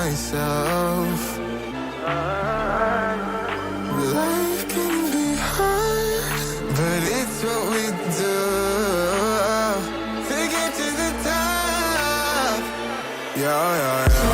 myself. Life can be hard, but it's what we do to get to the top. Yeah, yeah, yeah.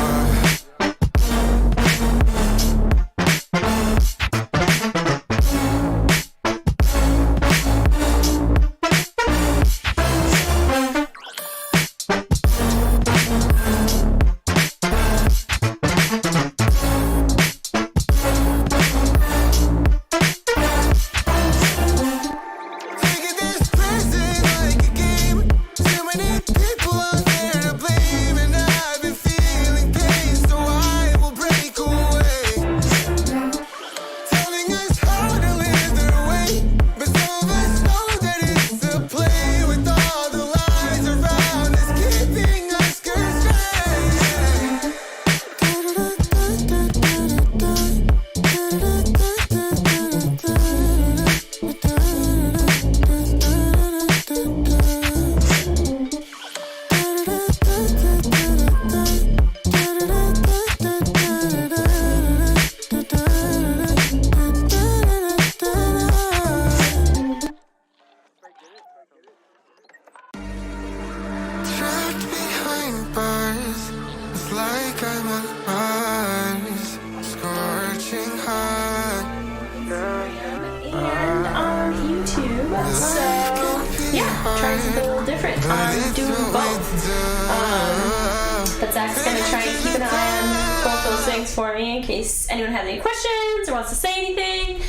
But Zach's going to try and keep an eye on both those things for me in case anyone has any questions or wants to say anything.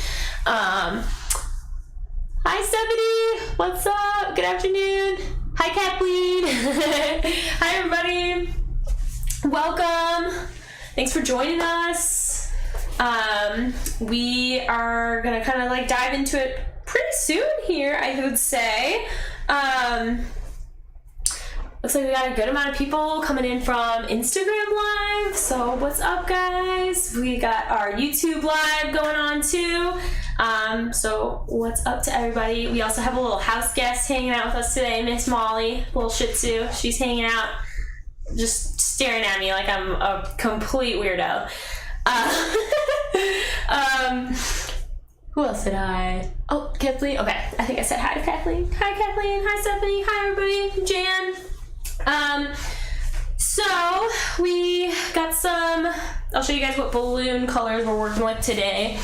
Hi, Stephanie. What's up? Good afternoon. Hi, Kathleen. Hi, everybody. Welcome. Thanks for joining us. We are going to kind of like dive into it pretty soon here, I would say. Looks like we got a good amount of people coming in from Instagram Live. So what's up, guys? We got our YouTube Live going on too. So what's up to everybody? We also have a little house guest hanging out with us today, Miss Molly, little Shih Tzu. She's hanging out, just staring at me like I'm a complete weirdo. Who else did I? Oh, Kathleen. Okay, I think I said hi to Kathleen. Hi, Kathleen. Hi, Stephanie. Hi, everybody. Jan. So we got some, I'll show you guys what balloon colors we're working with today.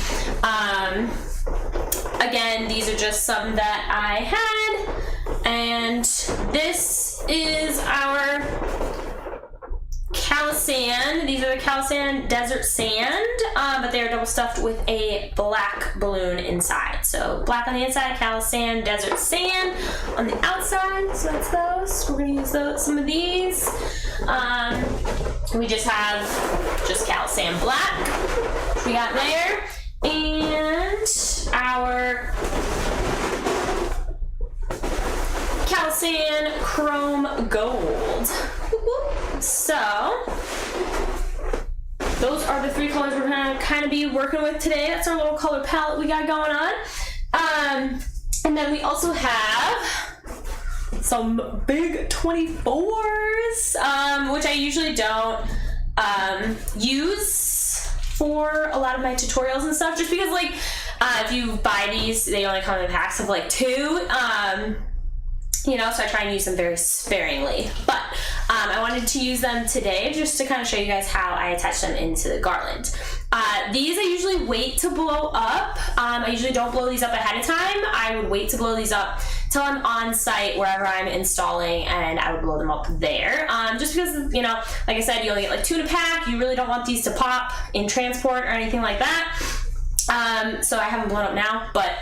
Again, these are just some that I had, and this is our Calisan. These are the Calisan Desert Sand, but they are double stuffed with a black balloon inside. So black on the inside, Calisan Desert Sand on the outside. So that's those. We're gonna use some of these. We just have Calisan Black. We got there, and our Calisan Chrome Gold. So those are the three colors we're gonna kind of be working with today. That's our little color palette we got going on. And then we also have some big 24s, which I usually don't use for a lot of my tutorials and stuff, just because like if you buy these, they only come in packs of like 2. You know, so I try and use them very sparingly. But I wanted to use them today just to kind of show you guys how I attach them into the garland. These I usually wait to blow up. I usually don't blow these up ahead of time. I would wait to blow these up till I'm on site wherever I'm installing, and I would blow them up there. Just because, you know, like I said, you only get like 2 in a pack. You really don't want these to pop in transport or anything like that. So I haven't blown up now, but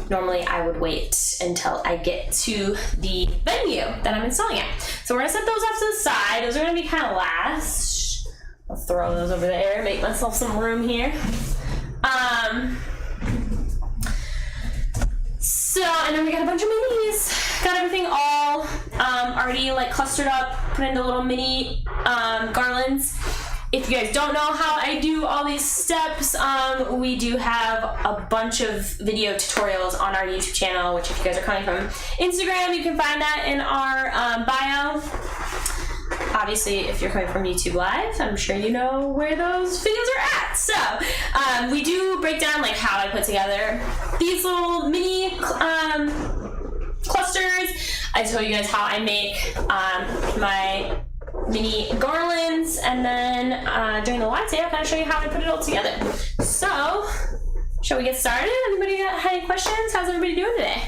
normally I would wait until I get to the venue that I'm installing at. So we're gonna set those off to the side. Those are gonna be kind of last. I'll throw those over there, make myself some room here. So, and then we got a bunch of minis. Got everything all already like clustered up, put into little mini garlands. If you guys don't know how I do all these steps, we do have a bunch of video tutorials on our YouTube channel, which if you guys are coming from Instagram, you can find that in our bio. obviously, if you're coming from YouTube Live, I'm sure you know where those videos are at. So, we do break down like how I put together these little mini clusters. I tell you guys how I make my mini garlands, and then during the live today, I'll kind of show you how I put it all together. So, shall we get started? Anybody got any questions? How's everybody doing today?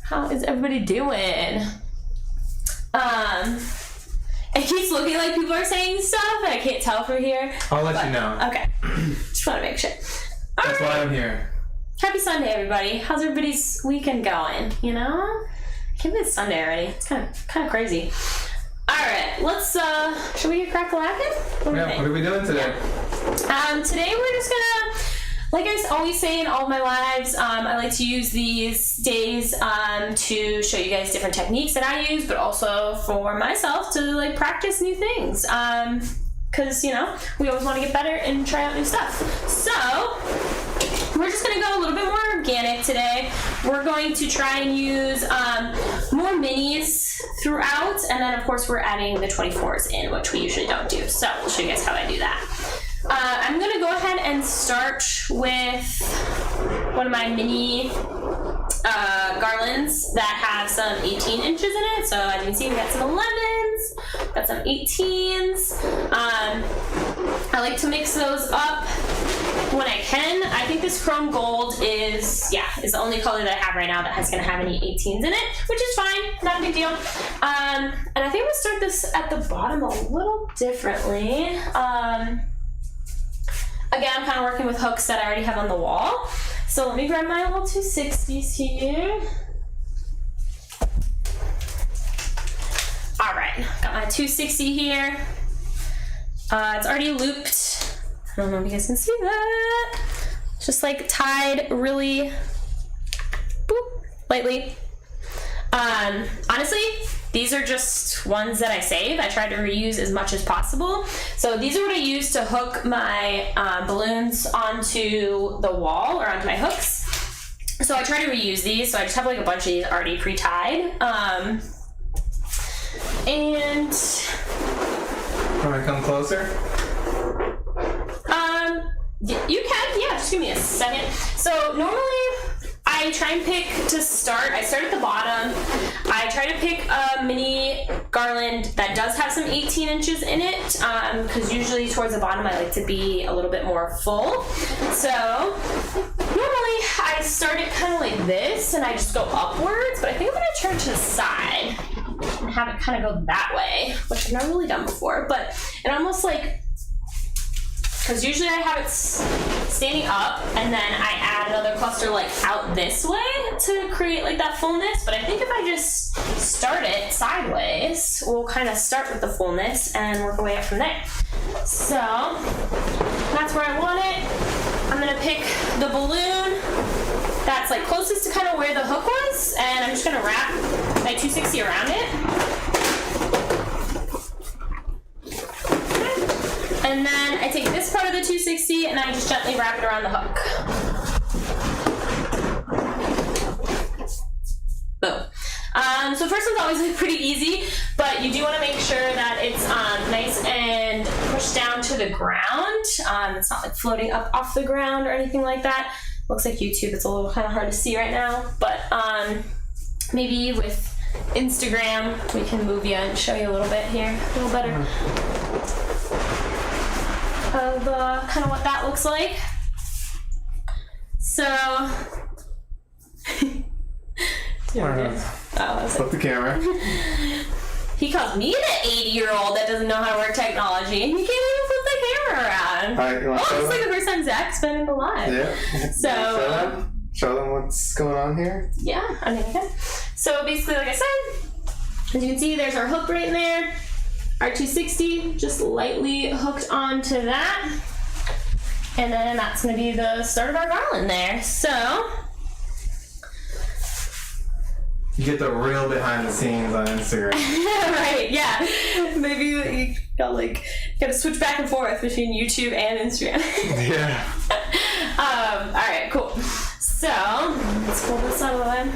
How is everybody doing? It keeps looking like people are saying stuff, and I can't tell from here. I'll let you know. Okay. Just want to make sure. That's why I'm here. Happy Sunday, everybody. How's everybody's weekend going? You know? I can't believe it's Sunday already. It's kind of crazy. Alright, let's, should we get crack-a-lackin'? What are we doing today? Today we're just gonna, like I always say in all of my lives, I like to use these days to show you guys different techniques that I use, but also for myself to like practice new things. Because, you know, we always want to get better and try out new stuff. So, we're just going to go a little bit more organic today. We're going to try and use more minis throughout, and then of course we're adding the 24s in, which we usually don't do. So, I'll show you guys how I do that. I'm going to go ahead and start with one of my mini garlands that have some 18 inches in it. So as you can see, we got some 11s, got some 18s. I like to mix those up when I can. I think this chrome gold is the only color that I have right now that is going to have any 18s in it, which is fine, not a big deal. And I think I'm going to start this at the bottom a little differently. Again, I'm kind of working with hooks that I already have on the wall. So let me grab my little 260s here. All right, got my 260 here. It's already looped. I don't know if you guys can see that. Just like tied really lightly. Honestly, these are just ones that I save. I try to reuse as much as possible. So these are what I use to hook my balloons onto the wall or onto my hooks. So I try to reuse these. So I just have like a bunch of these already pre-tied. And Want to come closer? You can, yeah, just give me a second. So normally I try and pick to start. I start at the bottom. I try to pick a mini garland that does have some 18 inches in it, because usually towards the bottom I like to be a little bit more full. So normally I start it kind of like this and I just go upwards, but I think I'm going to turn to the side and have it kind of go that way, which I've never really done before, but it almost like, because usually I have it standing up and then I add another cluster like out this way to create like that fullness. But I think if I just start it sideways, we'll kind of start with the fullness and work our way up from there. So that's where I want it. I'm gonna pick the balloon that's like closest to kind of where the hook was, and I'm just gonna wrap my 260 around it. And then I take this part of the 260 and I just gently wrap it around the hook. Boom. So first one's always like pretty easy, but you do want to make sure that it's nice and pushed down to the ground. It's not like floating up off the ground or anything like that. Looks like YouTube, it's a little kind of hard to see right now, but maybe with Instagram we can move you and show you a little bit here, a little better. Of kind of what that looks like. So Flip the camera. He calls me the 80-year-old that doesn't know how to work technology, and he can't even flip the camera around. This is like the first time Zach's been in the live. Yeah. So show them what's going on here. Yeah, I mean, okay. So basically, like I said, as you can see, there's our hook right in there. Our 260 just lightly hooked onto that, and then that's going to be the start of our garland there. So you get the real behind the scenes on Instagram. Right, yeah. Maybe you gotta switch back and forth between YouTube and Instagram. Yeah. Alright, cool. So let's pull this out of the way.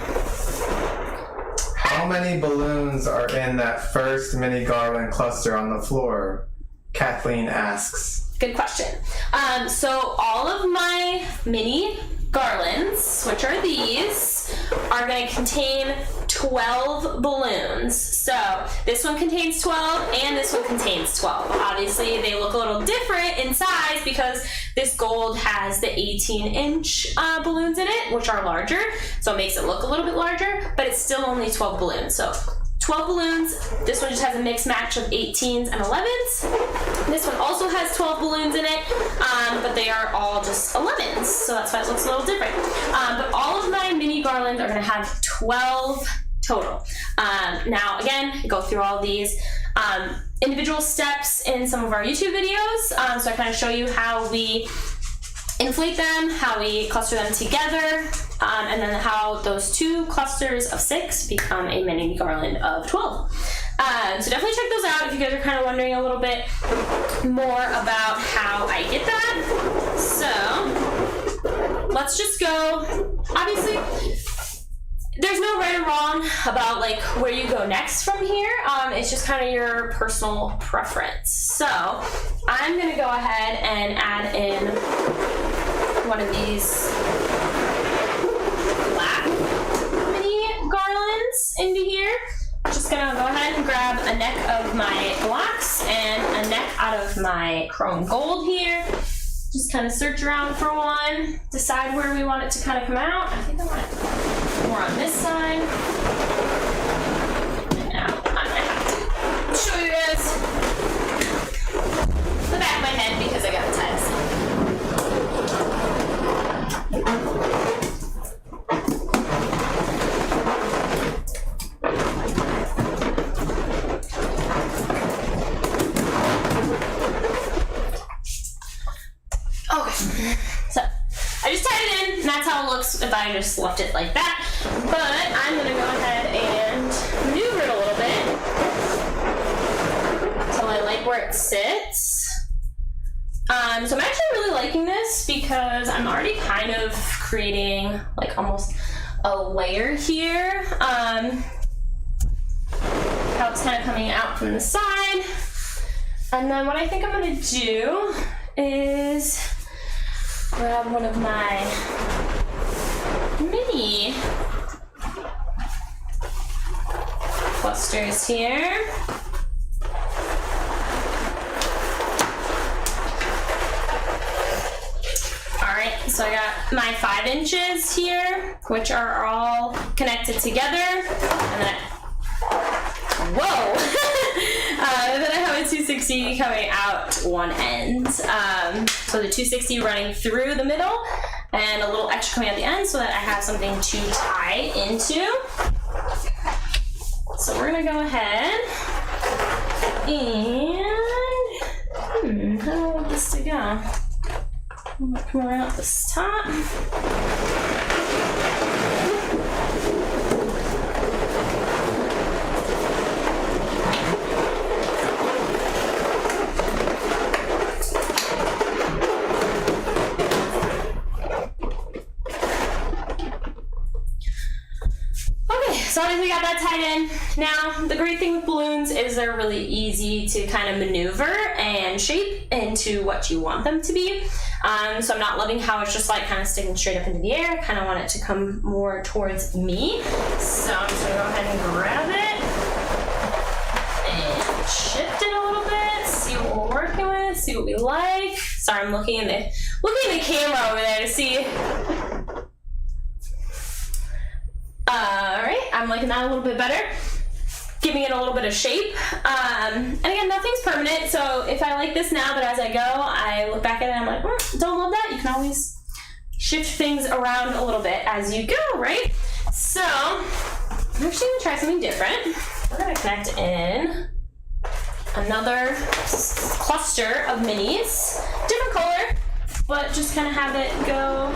How How many balloons are in that first mini garland cluster on the floor? Kathleen asks. Good question. So all of my mini garlands, which are these, are going to contain 12 balloons. So this one contains 12 and this one contains 12. Obviously they look a little different in size because this gold has the 18-inch balloons in it, which are larger, so it makes it look a little bit larger, but it's still only 12 balloons. So 12 balloons. This one just has a mixed match of 18s and 11s. This one also has 12 balloons in it, but they are all just 11s, so that's why it looks a little different. But all of my mini garlands are going to have 12 total. Now, again, go through all these individual steps in some of our YouTube videos, so I kind of show you how we inflate them, how we cluster them together, and then how those two clusters of 6 become a mini garland of 12. So definitely check those out if you guys are kind of wondering a little bit more about how I get that. So let's just go. Obviously, there's no right or wrong about like where you go next from here. It's just kind of your personal preference. So I'm gonna go ahead and add in one of these black mini garlands into here. Just gonna go ahead and grab a neck of my blacks and a neck out of my chrome gold here. Just kind of search around for one, decide where we want it to kind of come out. I think I want it more on this side. And now I'm gonna have to show you guys the back of my head because I got the ties. Okay, so I just tied it in, and that's how it looks if I just left it like that. But I'm gonna go ahead and maneuver it a little bit until I like where it sits. So I'm actually really liking this because I'm already kind of creating like almost a layer here. How it's kind of coming out from the side. And then what I think I'm gonna do is grab one of my mini clusters here. Alright, so I got my 5 inches here, which are all connected together. And then and then I have a 260 coming out one end. So the 260 running through the middle and a little extra coming out the end so that I have something to tie into. So we're gonna go ahead and how do I want this to go? I'm gonna come around this top. So obviously we got that tied in. Now, the great thing with balloons is they're really easy to kind of maneuver and shape into what you want them to be. So I'm not loving how it's just like kind of sticking straight up into the air. I kind of want it to come more towards me. So I'm just gonna go ahead and grab it and shift it a little bit, see what we're working with, see what we like. Sorry, I'm looking in the camera over there to see. Alright, I'm liking that a little bit better. Giving it a little bit of shape. And again, nothing's permanent, so if I like this now, but as I go, I look back at it and I'm like, don't love that. You can always shift things around a little bit as you go, right? So, I'm actually gonna try something different. We're gonna connect in another cluster of minis. Different color, but just kind of have it go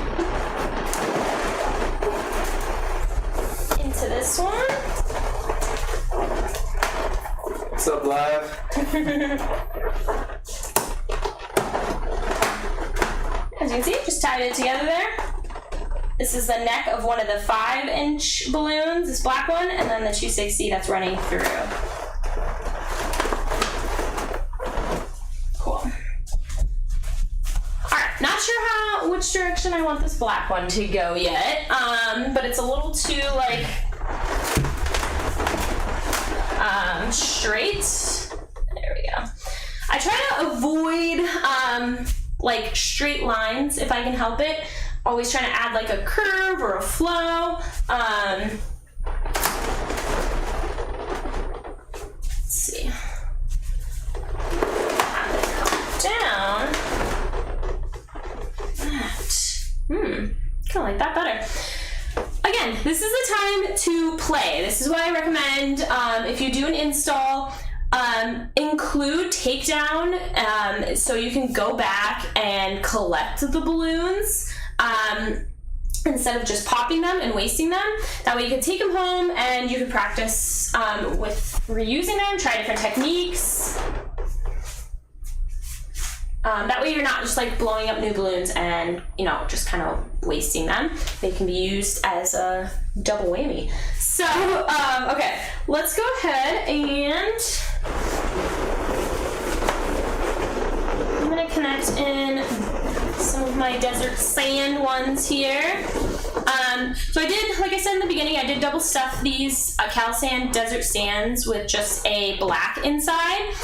into this one. What's up, live? As you can see, just tied it together there. this is the neck of one of the 5-inch balloons, this black one, and then the 260 that's running through. Cool. Alright, not sure which direction I want this black one to go yet, but it's a little too, like, straight. There we go. I try to avoid, like, straight lines if I can help it. Always trying to add, like, a curve or a flow. Let's see. Have it come down. Kind of like that better. Again, this is the time to play. This is why I recommend, if you do an install, include takedown, so you can go back and collect the balloons, instead of just popping them and wasting them. That way you can take them home and you can practice with reusing them, try different techniques. That way you're not just like blowing up new balloons and, you know, just kind of wasting them. They can be used as a double whammy. So, okay, let's go ahead and I'm gonna connect in some of my desert sand ones here. So I did, like I said in the beginning, I did double stuff these Calisand desert sands with just a black inside.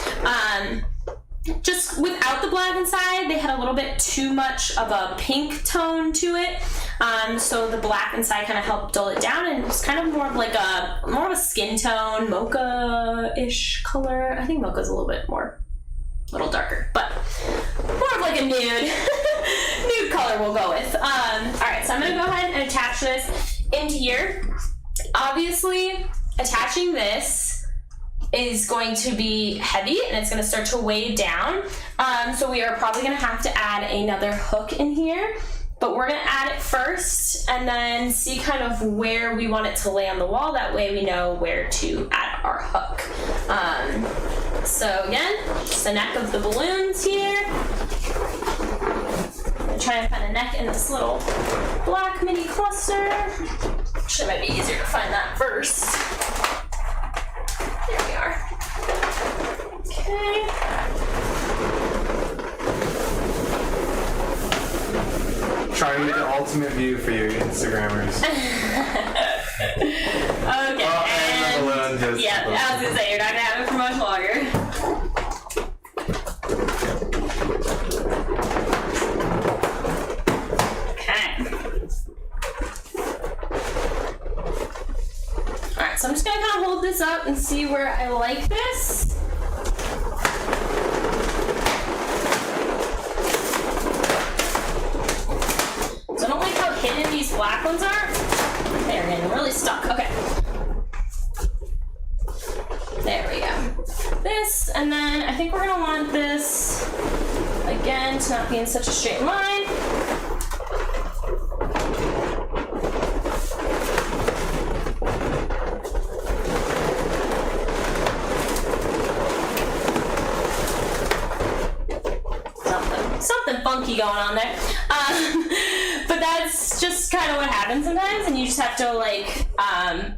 Just without the black inside, they had a little bit too much of a pink tone to it. So the black inside kind of helped dull it down, and it's kind of more of like more of a skin tone, mocha-ish color. I think mocha's a little darker, but more of like a nude color we'll go with. All right, so I'm gonna go ahead and attach this into here. Obviously, attaching this is going to be heavy and it's going to start to weigh down. So we are probably going to have to add another hook in here, but we're going to add it first and then see kind of where we want it to lay on the wall. That way we know where to add our hook. So again, just the neck of the balloons here. I'm going to try and find a neck in this little black mini cluster. Actually, it might be easier to find that first. There we are. Okay. Trying to get the ultimate view for you Instagrammers. Okay. Oh, and the balloon just... Yeah, I was gonna say, you're not gonna have it for much longer. So I'm just gonna kind of hold this up and see where I like this. So I don't like how hidden these black ones are. They're getting really stuck. Okay. There we go. This, and then I think we're gonna want this, again, to not be in such a straight line. Funky going on there, but that's just kind of what happens sometimes, and you just have to like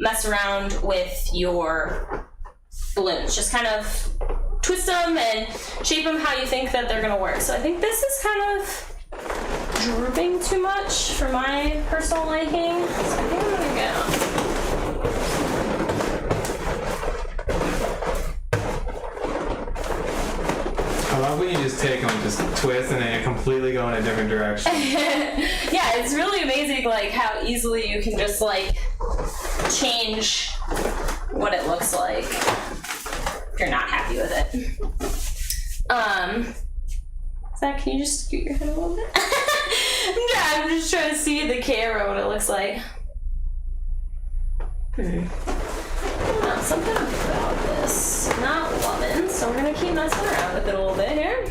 mess around with your balloons, just kind of twist them and shape them how you think that they're gonna work. So I think this is kind of drooping too much for my personal liking, so I think I'm gonna go. I love when you just take them and just twist and then completely go in a different direction. Yeah, it's really amazing like how easily you can just like change what it looks like if you're not happy with it. Zach, can you just scoot your head a little bit? Yeah, I'm just trying to see the camera what it looks like. Something about this not loving, so we're gonna keep messing around with it a little bit here.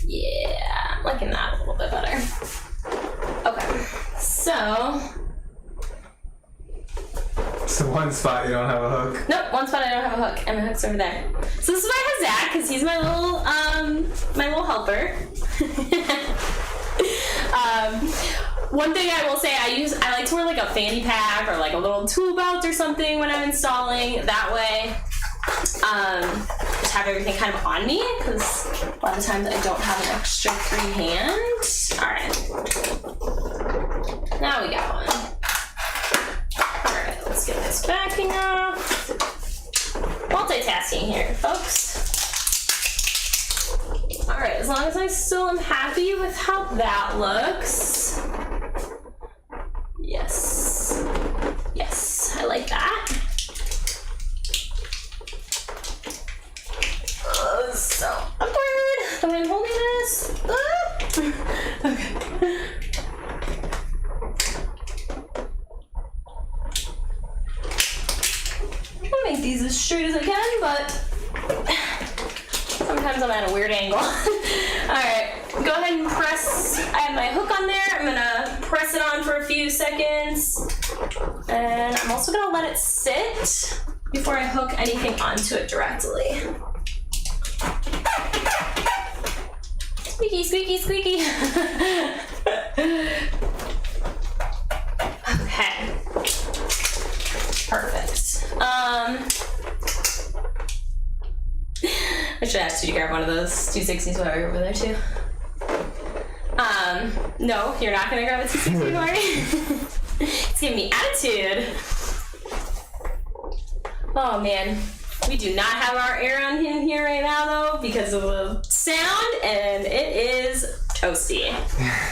Yeah, I'm liking that a little bit better. Okay, so So one spot you don't have a hook. Nope, one spot I don't have a hook, and my hook's over there. So this is why I have Zach, because he's my little helper. One thing I will say, I like to wear like a fanny pack or like a little tool belt or something when I'm installing. That way, just have everything kind of on me, because a lot of times I don't have an extra free hand. All right, now we got one. All right, let's get this backing off. Multitasking here, folks. All right, as long as I still am happy with how that looks. Yes. Yes, I like that. Oh, so awkward. The way I'm holding this. Okay. I'll make these as straight as I can, but sometimes I'm at a weird angle. Alright, go ahead and press. I have my hook on there. I'm gonna press it on for a few seconds. And I'm also gonna let it sit before I hook anything onto it directly. Squeaky, squeaky, squeaky. Okay. Perfect. I should ask you to grab one of those 260s while you're over there too. No, you're not gonna grab a 260, Marty. It's giving me attitude. Oh man, we do not have our air on in here right now though because of the sound, and it is toasty.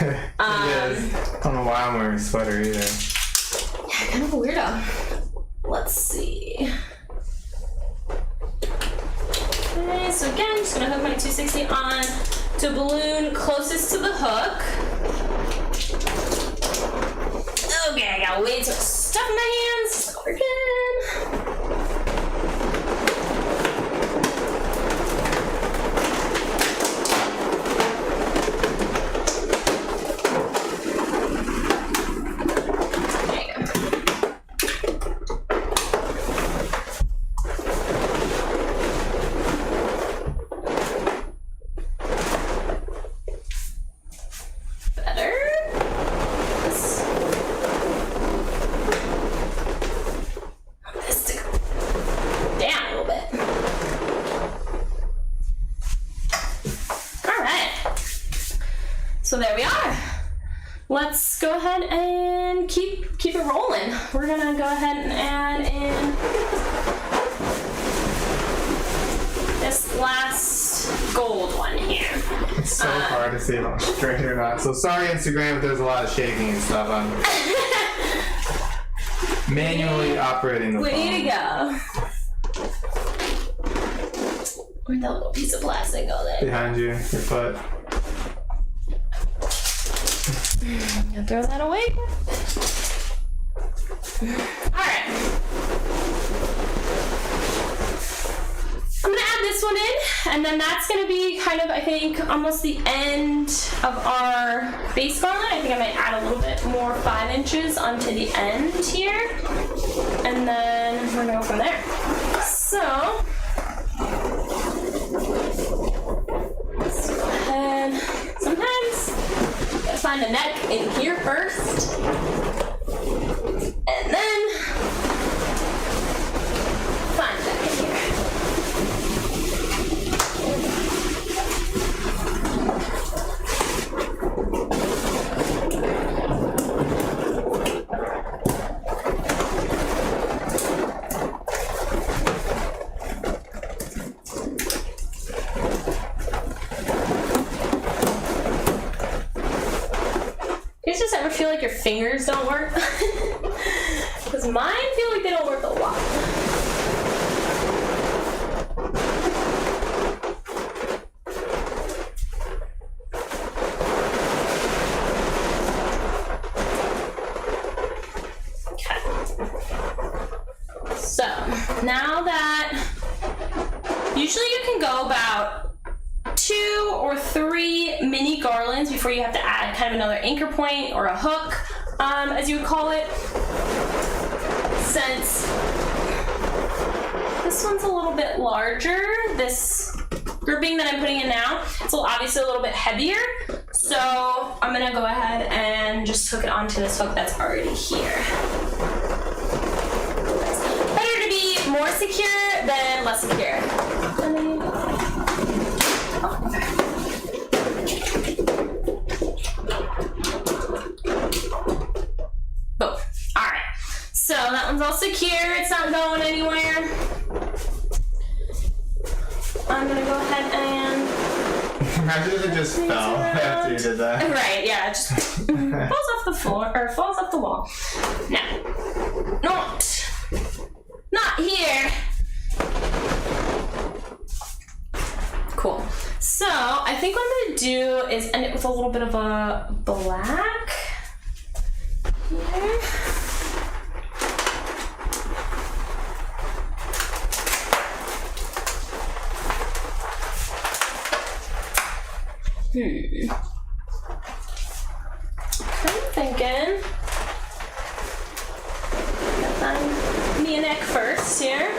It is. I don't know why I'm wearing a sweater either. Yeah, kind of a weirdo. Let's see. Okay, so again, just gonna hook my 260 on to balloon closest to the hook. Okay, I got way too much stuff in my hands. So we're good. So there we are. Let's go ahead and keep it rolling. We're gonna go ahead and add in this last gold one here. It's so hard to see if I'm straight or not. So sorry, Instagram, if there's a lot of shaking and stuff. I'm manually operating the phone. Way to go. Where'd that little piece of plastic go there? Behind you, your foot. Gonna throw that away. Alright. I'm gonna add this one in, and then that's gonna be kind of, I think, almost the end of our base garland. I think I might add a little bit more 5 inches onto the end here, and then we're gonna go from there. So, let's go ahead. Sometimes gotta find the neck in here first, and then find the neck in here. Ever feel like your fingers don't work? Because mine feel like they don't work a lot. Okay. So now that usually you can go about 2 or 3 mini garlands before you have to add kind of another anchor point or a hook, as you would call it. since this one's a little bit larger, this grouping that I'm putting in now, it's obviously a little bit heavier. So I'm gonna go ahead and just hook it onto this hook that's already here. Better to be more secure than less secure. Oh, okay. Boom. Alright. So that one's all secure. It's not going anywhere. I'm gonna go ahead and... Imagine if it just fell after you did that. Right, yeah. It just falls off the floor, or falls off the wall. No. Not here. Cool. So, I think what I'm gonna do is end it with a little bit of a black here. I'm thinking. Find me a neck first here.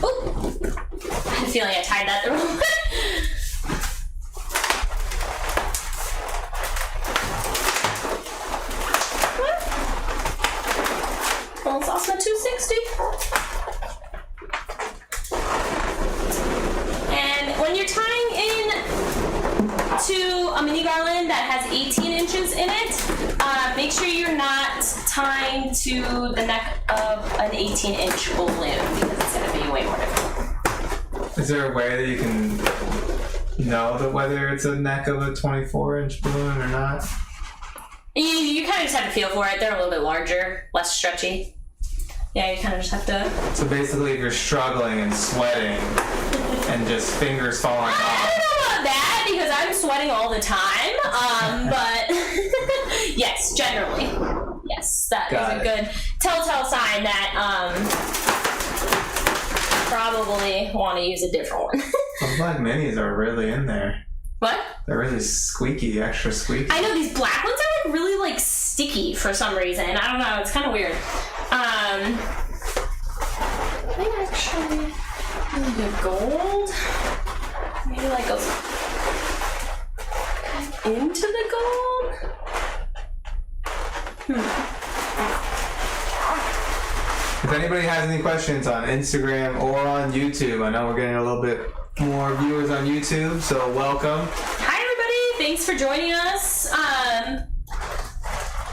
Oh, I had a feeling I tied that the wrong way. Almost lost my 260. And when you're tying in to a mini garland that has 18 inches in it, make sure you're not tying to the neck of an 18-inch balloon because it's going to be way more difficult. Is there a way that you can know whether it's a neck of a 24-inch balloon or not? You kind of just have to feel for it. They're a little bit larger, less stretchy. Yeah, you kind of just have to... So basically, if you're struggling and sweating and just fingers falling off. I don't know about that because I'm sweating all the time. But yes, generally. Yes, that is a good telltale sign that probably want to use a different one. Those black minis are really in there. What? They're really squeaky, extra squeaky. I know these black ones are like really like sticky for some reason. I don't know. It's kind of weird. I think actually the gold maybe like goes into the gold. If anybody has any questions on Instagram or on YouTube, I know we're getting a little bit more viewers on YouTube, so welcome. Hi everybody, thanks for joining us.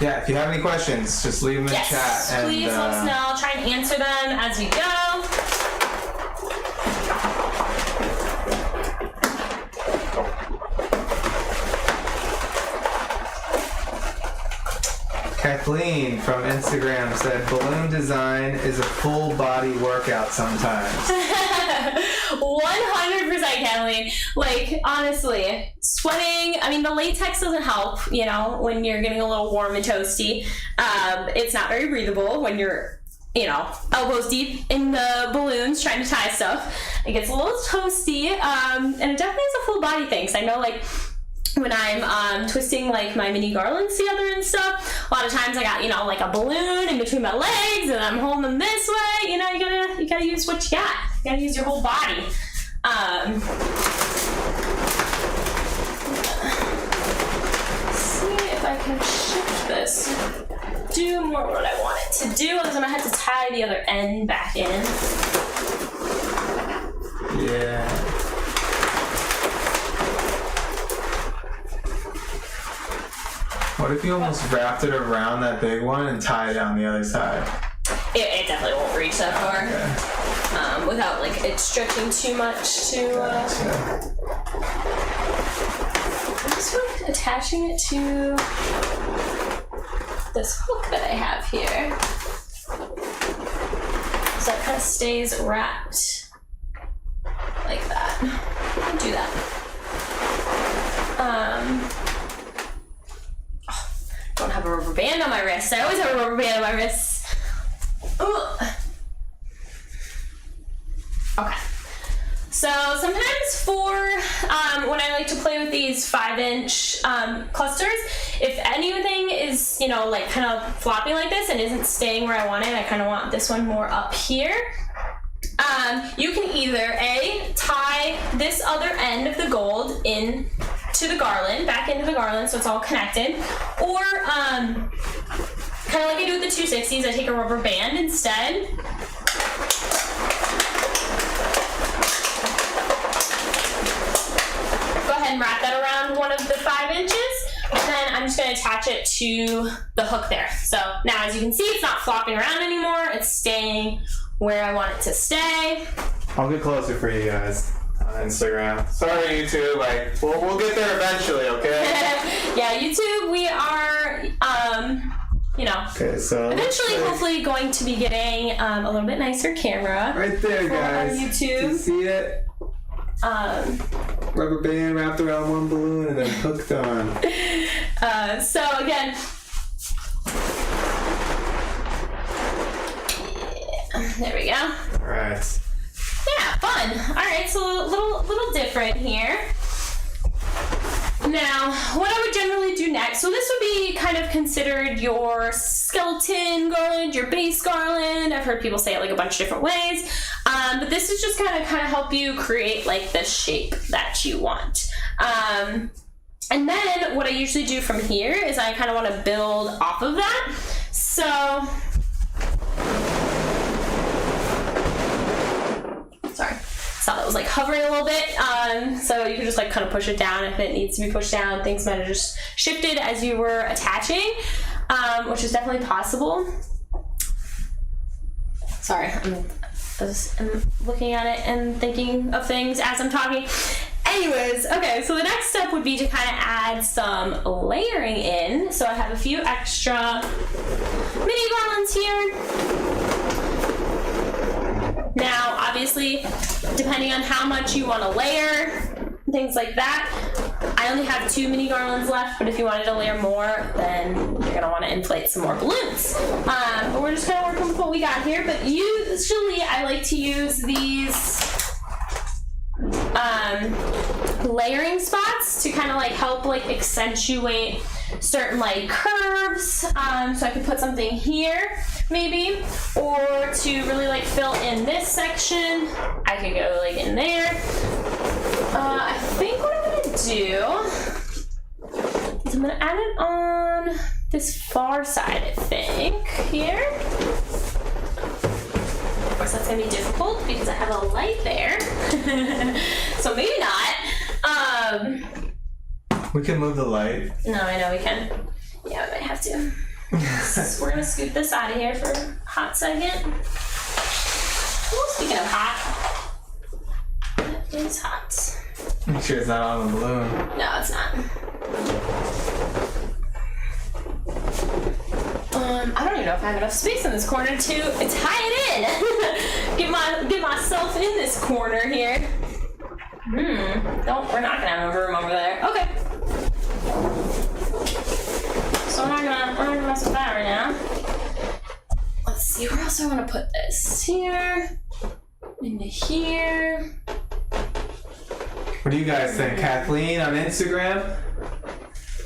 Yeah, if you have any questions, just leave them in Yes, chat. And, please let us know. I'll try and answer them as we go. Kathleen from Instagram said, balloon design is a full body workout sometimes. 100% Kathleen. Like, honestly, sweating, I mean, the latex doesn't help, you know, when you're getting a little warm and toasty. It's not very breathable when you're, you know, elbows deep in the balloons trying to tie stuff. It gets a little toasty, and it definitely is a full body thing. So I know, like, when I'm twisting like my mini garlands together and stuff, a lot of times I got, you know, like a balloon in between my legs and I'm holding them this way. You know, you gotta use what you got. You gotta use your whole body. See if I can shift this. Do more what I want it to do, otherwise I'm gonna have to tie the other end back in. Yeah. What if you almost wrapped it around that big one and tied it on the other side? It definitely won't reach that far. Okay. Without like it stretching too much to Gotcha. I'm just like attaching it to this hook that I have here. So it kind of stays wrapped like that. I'll do that. Don't have a rubber band on my wrist. I always have a rubber band on my wrists. Ooh. Okay. So sometimes when I like to play with these 5-inch clusters, if anything is, like kind of flopping like this and isn't staying where I want it, I kind of want this one more up here. You can either tie this other end of the gold into the garland, back into the garland, so it's all connected, or kind of like I do with the 260s, I take a rubber band instead. Go ahead and wrap that around one of the 5 inches. And then I'm just going to attach it to the hook there. So now, as you can see, it's not flopping around anymore. It's staying where I want it to stay. I'll get closer for you guys on Instagram. Sorry, YouTube. We'll get there eventually, okay? Yeah, YouTube, we are, okay, so eventually, hopefully, going to be getting a little bit nicer camera. Right there, guys. On YouTube. You see it? Rubber band wrapped around one balloon and then hooked on. So again, there we go. All right. Yeah, fun. All right, so a little different here. Now, what I would generally do next, so this would be kind of considered your skeleton garland, your base garland. I've heard people say it like a bunch of different ways, but this is just kind of help you create like the shape that you want. And then what I usually do from here is I kind of want to build off of that. So, sorry. Saw that was like hovering a little bit, so you can just like kind of push it down if it needs to be pushed down. Things might have just shifted as you were attaching, which is definitely possible. Sorry, I'm looking at it and thinking of things as I'm talking. Anyways, okay, so the next step would be to kind of add some layering in. So I have a few extra mini garlands here. Now, obviously, depending on how much you want to layer, things like that, I only have 2 mini garlands left, but if you wanted to layer more, then you're going to want to inflate some more balloons. But we're just kind of working with what we got here, but usually I like to use these layering spots to kind of like help like accentuate certain like curves. So I could put something here maybe, or to really like fill in this section, I could go like in there. I think what I'm gonna do is I'm gonna add it on this far side, I think, here. Of course, that's gonna be difficult because I have a light there. So maybe not. We can move the light. No, I know we can. Yeah, we might have to. So we're gonna scoot this out of here for a hot second. Ooh, speaking of hot, that is hot. Make sure it's not on the balloon. No, it's not. I don't even know if I have enough space in this corner to tie it in. get myself in this corner here. No, we're not gonna have a room over there. Okay. So we're not gonna mess with that right now. Let's see, where else do I want to put this? Here, into here. What do you guys think? Kathleen on Instagram?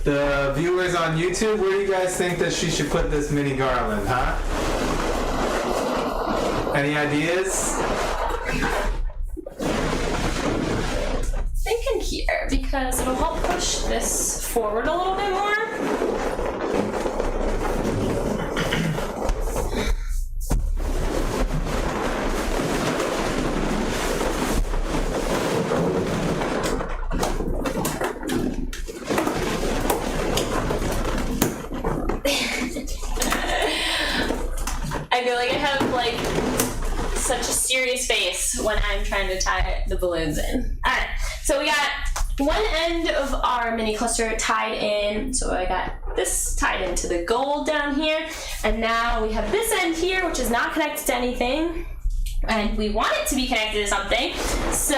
The viewers on YouTube, where do you guys think that she should put this mini garland, huh? Any ideas? Thinking here, because it'll help push this forward a little bit more. I feel like I have like such a serious face when I'm trying to tie the balloons in. Alright, so we got one end of our mini cluster tied in. So I got this tied into the gold down here. And now we have this end here, which is not connected to anything. And we want it to be connected to something. So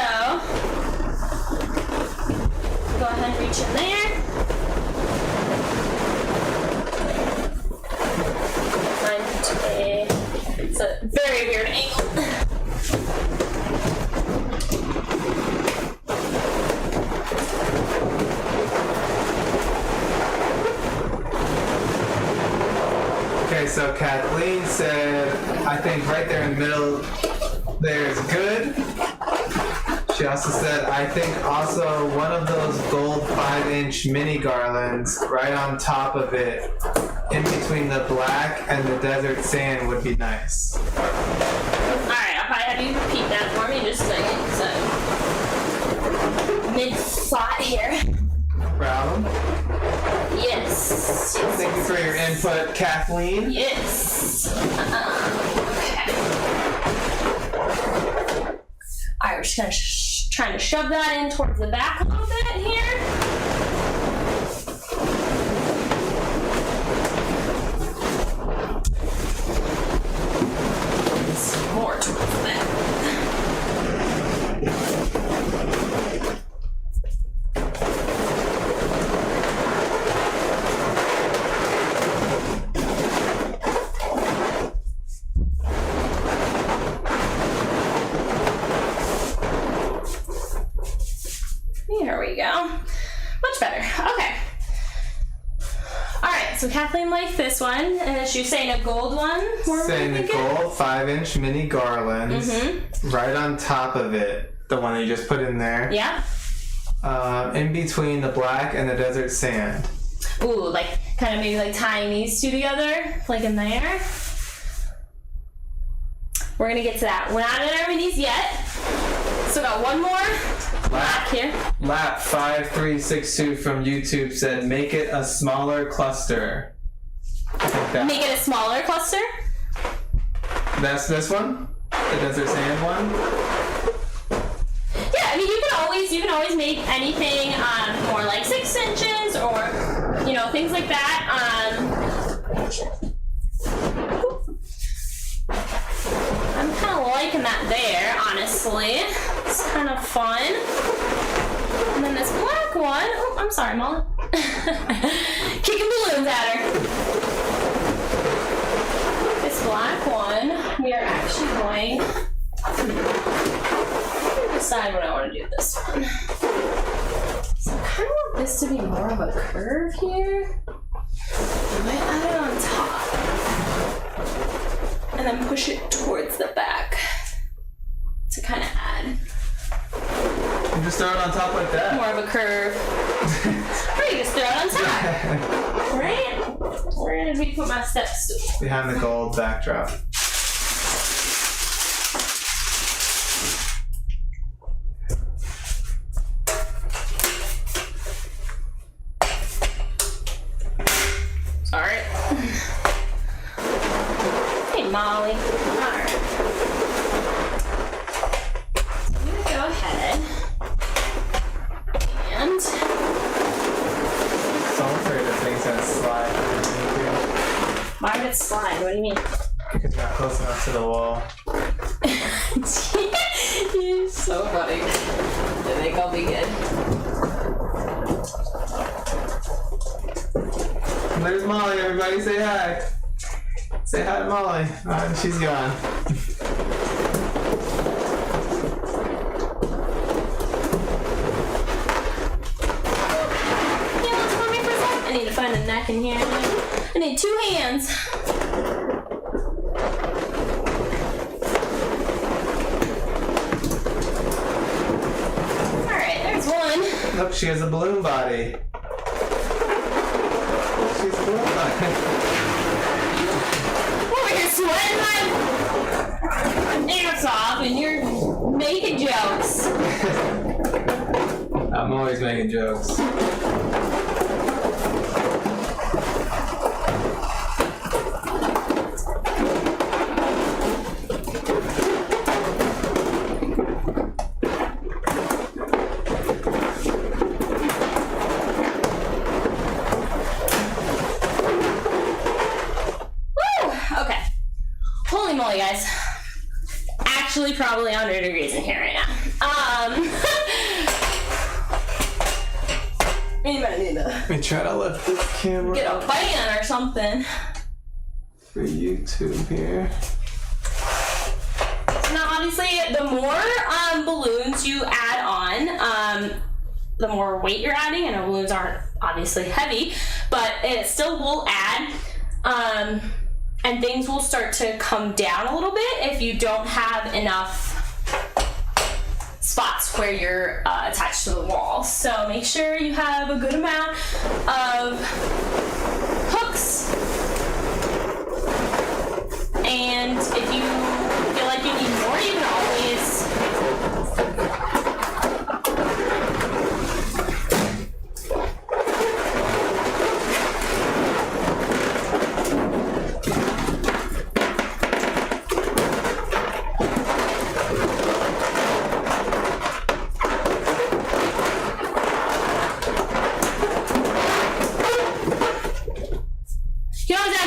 go ahead and reach in there. It's a very weird angle. Kathleen said, I think right there in the middle there is good. She also said, I think also one of those gold 5-inch mini garlands right on top of it, in between the black and the desert sand would be nice. Alright, I'll probably have you repeat that for me in just a second. So, mid-thought here. Problem? Yes. Thank you for your input, Kathleen. Yes. Okay. Alright, we're just gonna trying to shove that in towards the back a little bit here. Some more towards the back. There we go. Much better. Okay. Alright, so Kathleen liked this one. And she was saying a gold one. Saying the gold 5-inch mini garlands right on top of it. The one that you just put in there. Yeah. In between the black and the desert sand. Ooh, like kind of maybe like tying these two together, like in there. We're gonna get to that. We're not in our minis yet. So got one more. Black here. Lap 5362 from YouTube said, make it a smaller cluster. Make it a smaller cluster? That's this one? The desert sand one? Yeah, I mean you can always make anything more like 6 inches or things like that. I'm kind of liking that there, honestly. It's kind of fun. And then this black one. Oh, I'm sorry, Molly. Kicking balloons at her. This black one, we are actually going to decide what I want to do with this one. So I kind of want this to be more of a curve here. I might add it on top. And then push it towards the back to kind of add. You just throw it on top like that. More of a curve. Or you just throw it on top. Right? Where did we put my step stool? Behind the gold backdrop. Sorry. Hey, Molly. Alright. I'm gonna go ahead and. So I'm afraid this thing's gonna slide underneath you. Why would it slide? What do you mean? Because you're not close enough to the wall. You're so funny. I think I'll be good. There's Molly, everybody. Say hi. Say hi to Molly. Oh, she's gone. Yeah, let's come here for a sec. I need to find a neck in here. I need 2 hands. Alright, there's one. Look, she has a balloon body. She's a balloon body. Over here sweating my dance off and you're making jokes. I'm always making jokes. Holy moly, guys. Actually, probably 100 degrees in here right now. We might need to Let me try to lift this camera get a fan or something. for YouTube here. Now, obviously, the more balloons you add on, the more weight you're adding. I know balloons aren't obviously heavy, but it still will add and things will start to come down a little bit if you don't have enough spots where you're attached to the wall. So make sure you have a good amount of hooks, and if you feel like you need more, you can always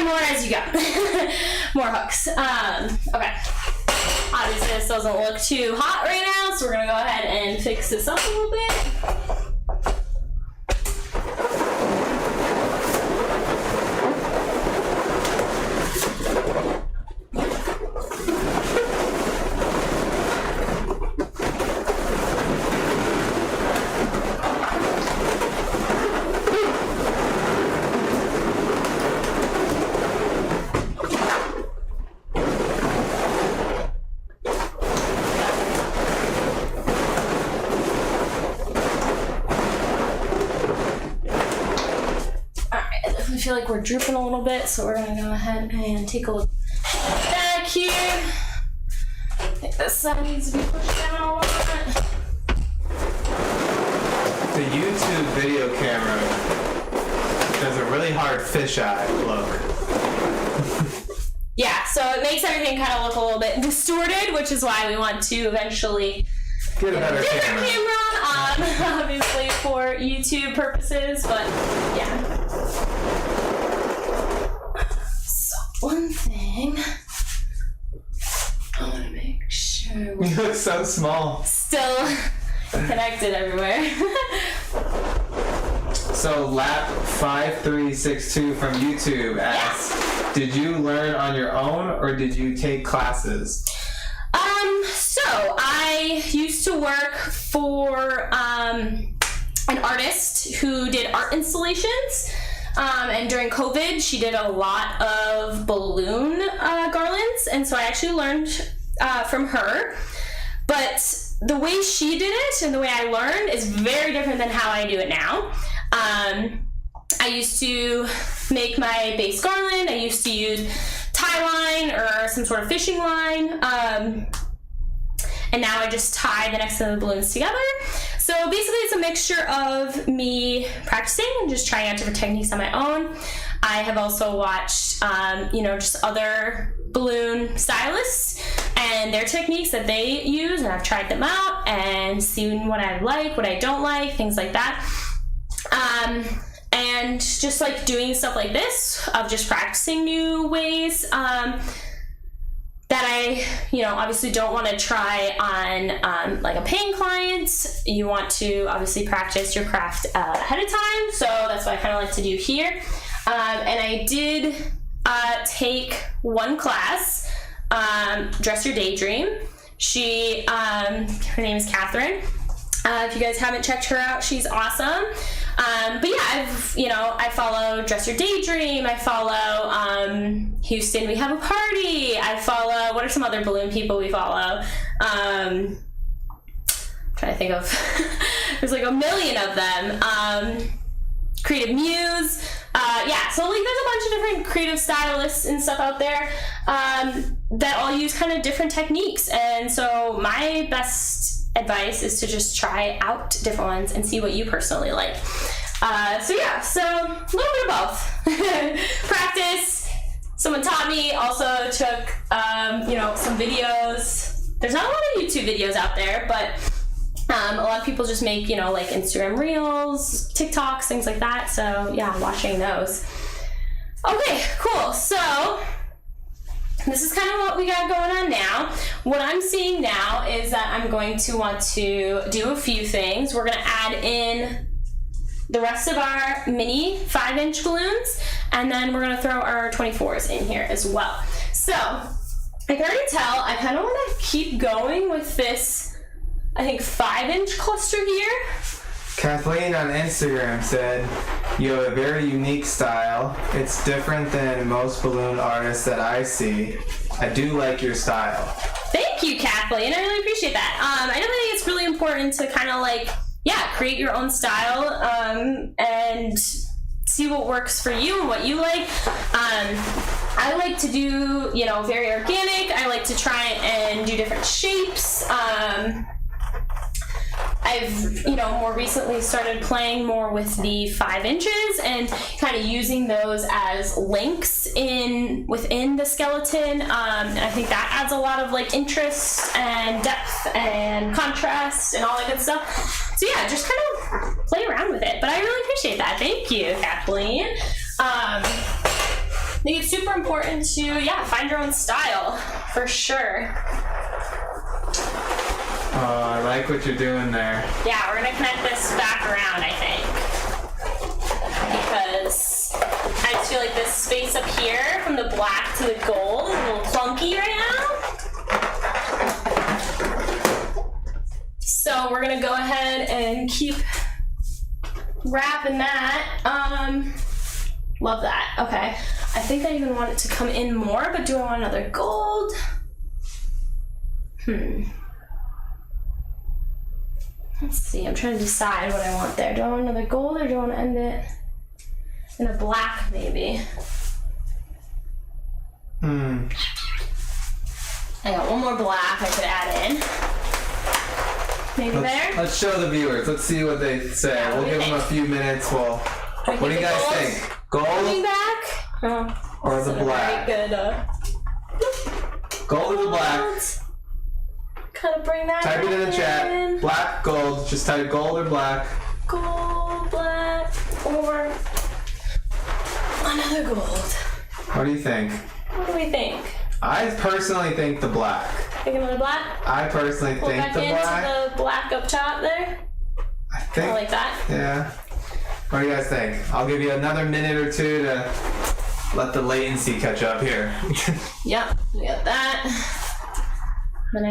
more as you go. More hooks. Okay. Obviously this doesn't look too hot right now, so we're gonna go ahead and fix this up a little bit. I feel like we're drooping a little bit, so we're gonna go ahead and take a look back here. I think this side needs to be pushed down a lot. The YouTube video camera does a really hard fisheye look. Yeah, so it makes everything kind of look a little bit distorted, which is why we want to eventually Get a better camera. Obviously for YouTube purposes, but yeah. So one thing, I want to make sure You we're look so small. still connected everywhere. So Lap5362 from YouTube asks, did you learn on your own or did you take classes? So I used to work for an artist who did art installations, and during COVID she did a lot of balloon garlands, and so I actually learned from her. But the way she did it and the way I learned is very different than how I do it now. I used to make my base garland. I used to use tie line or some sort of fishing line. And now I just tie the next of the balloons together. So basically it's a mixture of me practicing and just trying out different techniques on my own. I have also watched, just other balloon stylists and their techniques that they use, and I've tried them out and seen what I like, what I don't like, things like that. And just like doing stuff like this, of just practicing new ways, that I, obviously don't want to try on like a paying client. You want to obviously practice your craft ahead of time. So that's what I kind of like to do here. And I did take one class, Dress Your Daydream. She, her name is Catherine. If you guys haven't checked her out, she's awesome. But yeah, I follow Dress Your Daydream. I follow Houston, We Have a Party. I follow, what are some other balloon people we follow? I'm trying to think of, there's like a million of them. Creative Muse. So like there's a bunch of different creative stylists and stuff out there that all use kind of different techniques. And so my best advice is to just try out different ones and see what you personally like. So a little bit of both. Practice. Someone taught me, also took, some videos. There's not a lot of YouTube videos out there, but a lot of people just make, like Instagram Reels, TikToks, things like that. So yeah, watching those. Okay, cool. So this is kind of what we got going on now. What I'm seeing now is that I'm going to want to do a few things. We're going to add in the rest of our mini 5-inch balloons, and then we're going to throw our 24s in here as well. So I can already tell I kind of want to keep going with this, I think, 5-inch cluster here. Kathleen on Instagram said, you have a very unique style. It's different than most balloon artists that I see. I do like your style. Thank you, Kathleen. I really appreciate that. I definitely think it's really important to kind of like, create your own style and see what works for you and what you like. I like to do, very organic. I like to try and do different shapes. I've, more recently started playing more with the 5 inches and kind of using those as links within the skeleton. And I think that adds a lot of like interest and depth and contrast and all that good stuff. So yeah, just kind of play around with it. But I really appreciate that. Thank you, Kathleen. I think it's super important to, find your own style, for sure. Oh, I like what you're doing there. Yeah, we're gonna connect this back around, I think. Because I just feel like this space up here from the black to the gold is a little clunky right now. So we're gonna go ahead and keep wrapping that. Love that. Okay. I think I even want it to come in more, but do I want another gold? Let's see, I'm trying to decide what I want there. Do I want another gold or do I want to end it in a black maybe? I got one more black I could add in. Maybe there? Let's show the viewers. Let's see what they say. Yeah, we'll give them a few minutes. What do you guys think? Gold Coming back? Oh, or the black? Very good. Gold or the black? Kind of bring that Type it in the chat. in. Black, gold. Just type gold or black. Gold, black, or another gold. What do you think? What do we think? I personally think the black. Think another black? I personally Pull think back the into black. the black up top there. I think. I like that. Yeah. What do you guys think? I'll give you another minute or two to let the latency catch up here. Yep, we got that.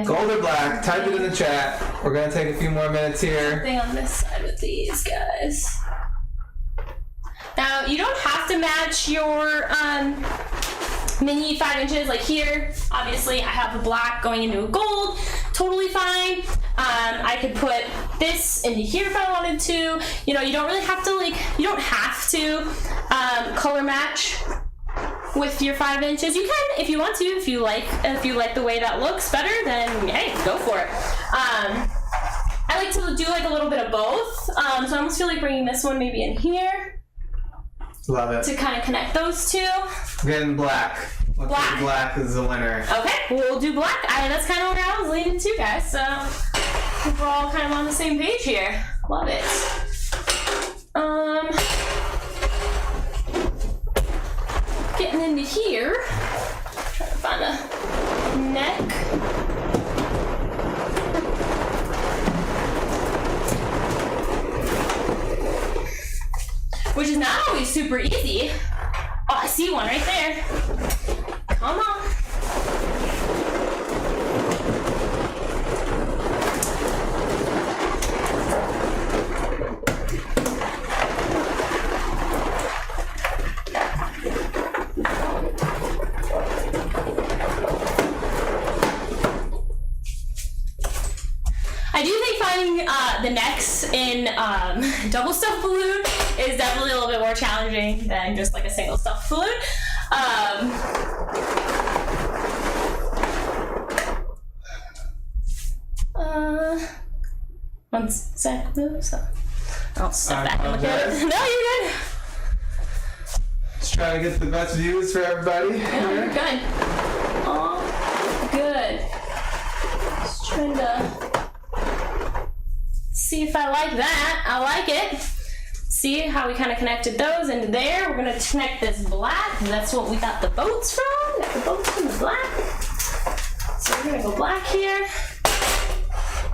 Gold or black? Type it in the chat. We're gonna take a few more minutes here. Thing on this side with these guys. Now you don't have to match your mini 5 inches. Like here, obviously I have a black going into a gold. Totally fine. I could put this into here if I wanted to. You don't really have to color match with your 5 inches. You can if you want to. If you like the way that looks better, then hey, go for it. I like to do like a little bit of both. So I almost feel like bringing this one maybe in here. Love it. To kind of connect those two. Getting black. Looks like black is the winner. Okay, we'll do black. That's kind of where I was leaning too, guys. So I think we're all kind of on the same page here. Love it. Getting into here. Trying to find a neck. Which is not always super easy. Oh, I see one right there. Come on. I do think finding the necks in double stuffed balloon is definitely a little bit more challenging than just like a single stuffed balloon. One sec, so I'll step back and look at it. No, you're good. Just trying to get the best views for everybody. No, you're good. All good. Just trying to see if I like that. I like it. See how we kind of connected those into there. We're gonna connect this black. That's what we got the boats from. Got the boats from the black. So we're gonna go black here.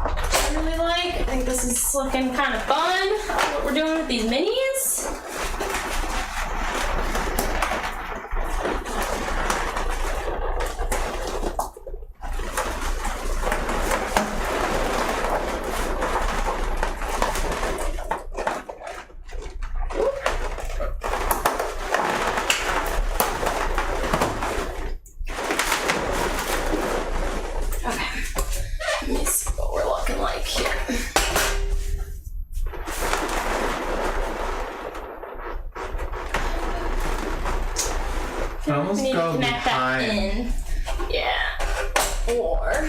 Which I really like. I think this is looking kind of fun. What we're doing with these minis. almost we need to go connect behind. that in. Yeah. Or.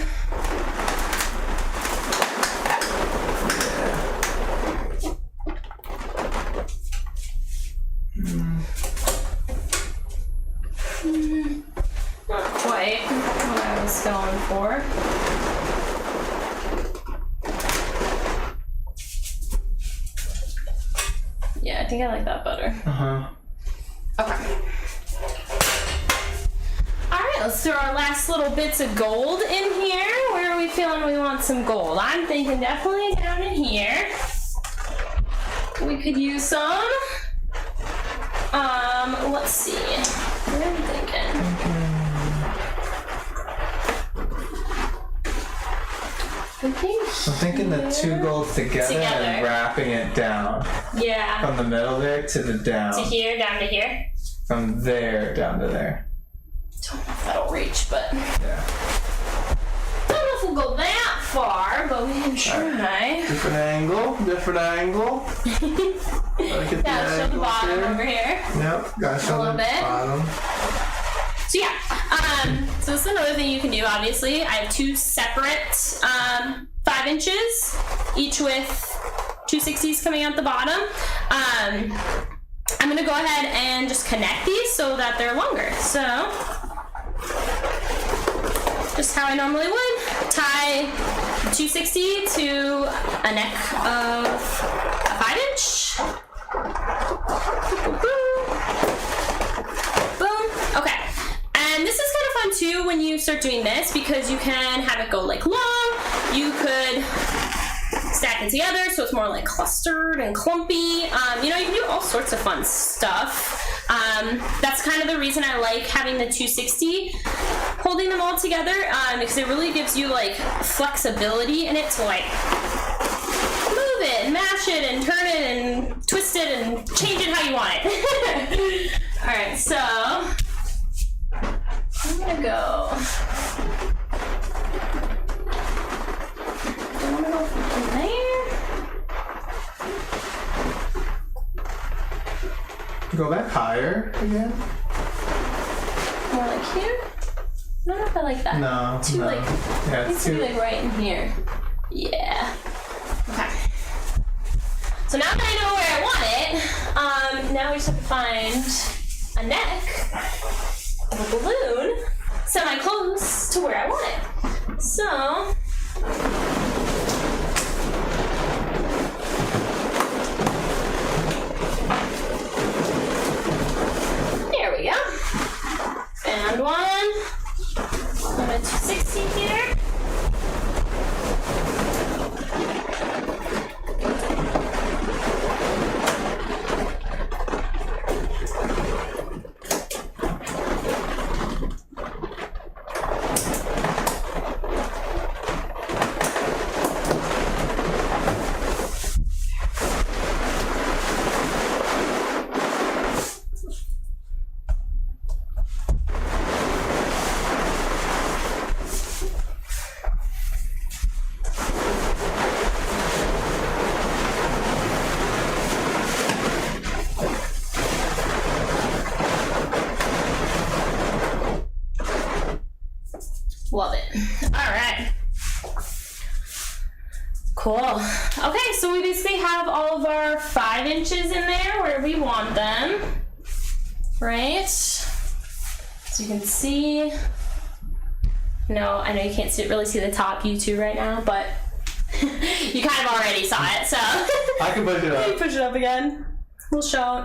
Not quite what I was going for. Yeah, I think I like that better. Okay. Alright, let's throw our last little bits of gold in here. Where are we feeling we want some gold? I'm thinking definitely down in here. We could use some. Let's see. What am I thinking? I'm thinking the two golds together and wrapping it down. Yeah. From the middle there to the down. To here, down to here. From there down to there. Don't know if that'll reach, but Yeah. don't know if we'll go that far, but we can try. Different angle. Yeah, show the bottom over here. Yep, gotta show little the bit. bottom. So yeah, so this is another thing you can do, obviously. I have two separate 5 inches, each with 260s coming out the bottom. I'm gonna go ahead and just connect these so that they're longer. So, just how I normally would, tie 260 to a neck of a 5 inch. Boom. Okay. And this is kind of fun too when you start doing this because you can have it go like long. You could stack it together so it's more like clustered and clumpy. You know, you can do all sorts of fun stuff. That's kind of the reason I like having the 260, holding them all together, because it really gives you like flexibility in it to like move it and mash it and turn it and twist it and change it how you want it. All right, so I'm gonna go. Do I wanna go from there? Go back higher again? More like here? I don't know if I like that. No. Too no. like, Yeah, it needs it's to be too. like right in here. Yeah. Okay. So now that I know where I want it, now we just have to find a neck of a balloon semi-close to where I want it. So, there we go. Found one. I'm at 260 here. Love it. All right. Cool. Okay, so we basically have all of our 5 inches in there where we want them. Right? So you can see. No, I know you can't really see the top, you two, right now, but you kind of already saw it, so. I can push it Can you up. push it up again? We'll show it.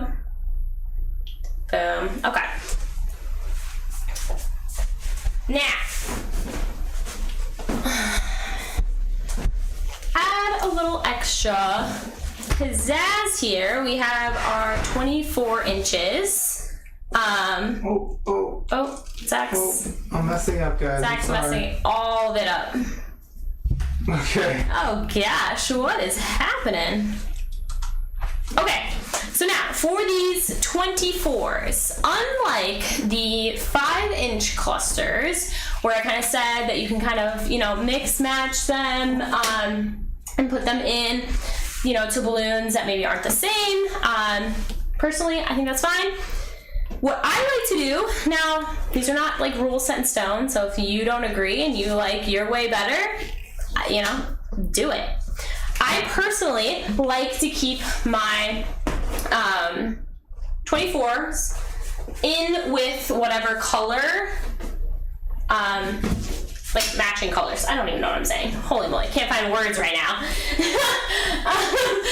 Boom. Okay. Now, add a little extra pizzazz here. We have our 24 inches. Oh, Zach's I'm messing up, guys. Zach's I'm sorry. messing all of it up. Okay. Oh gosh, what is happening? Okay, so now for these 24s, unlike the 5-inch clusters, where I kind of said that you can kind of, mix match them and put them in, to balloons that maybe aren't the same. Personally, I think that's fine. what I like to do, now, these are not like rules set in stone, so if you don't agree and you like your way better, you know, do it. I personally like to keep my 24s in with whatever color, like matching colors. I don't even know what I'm saying. Holy moly, can't find words right now.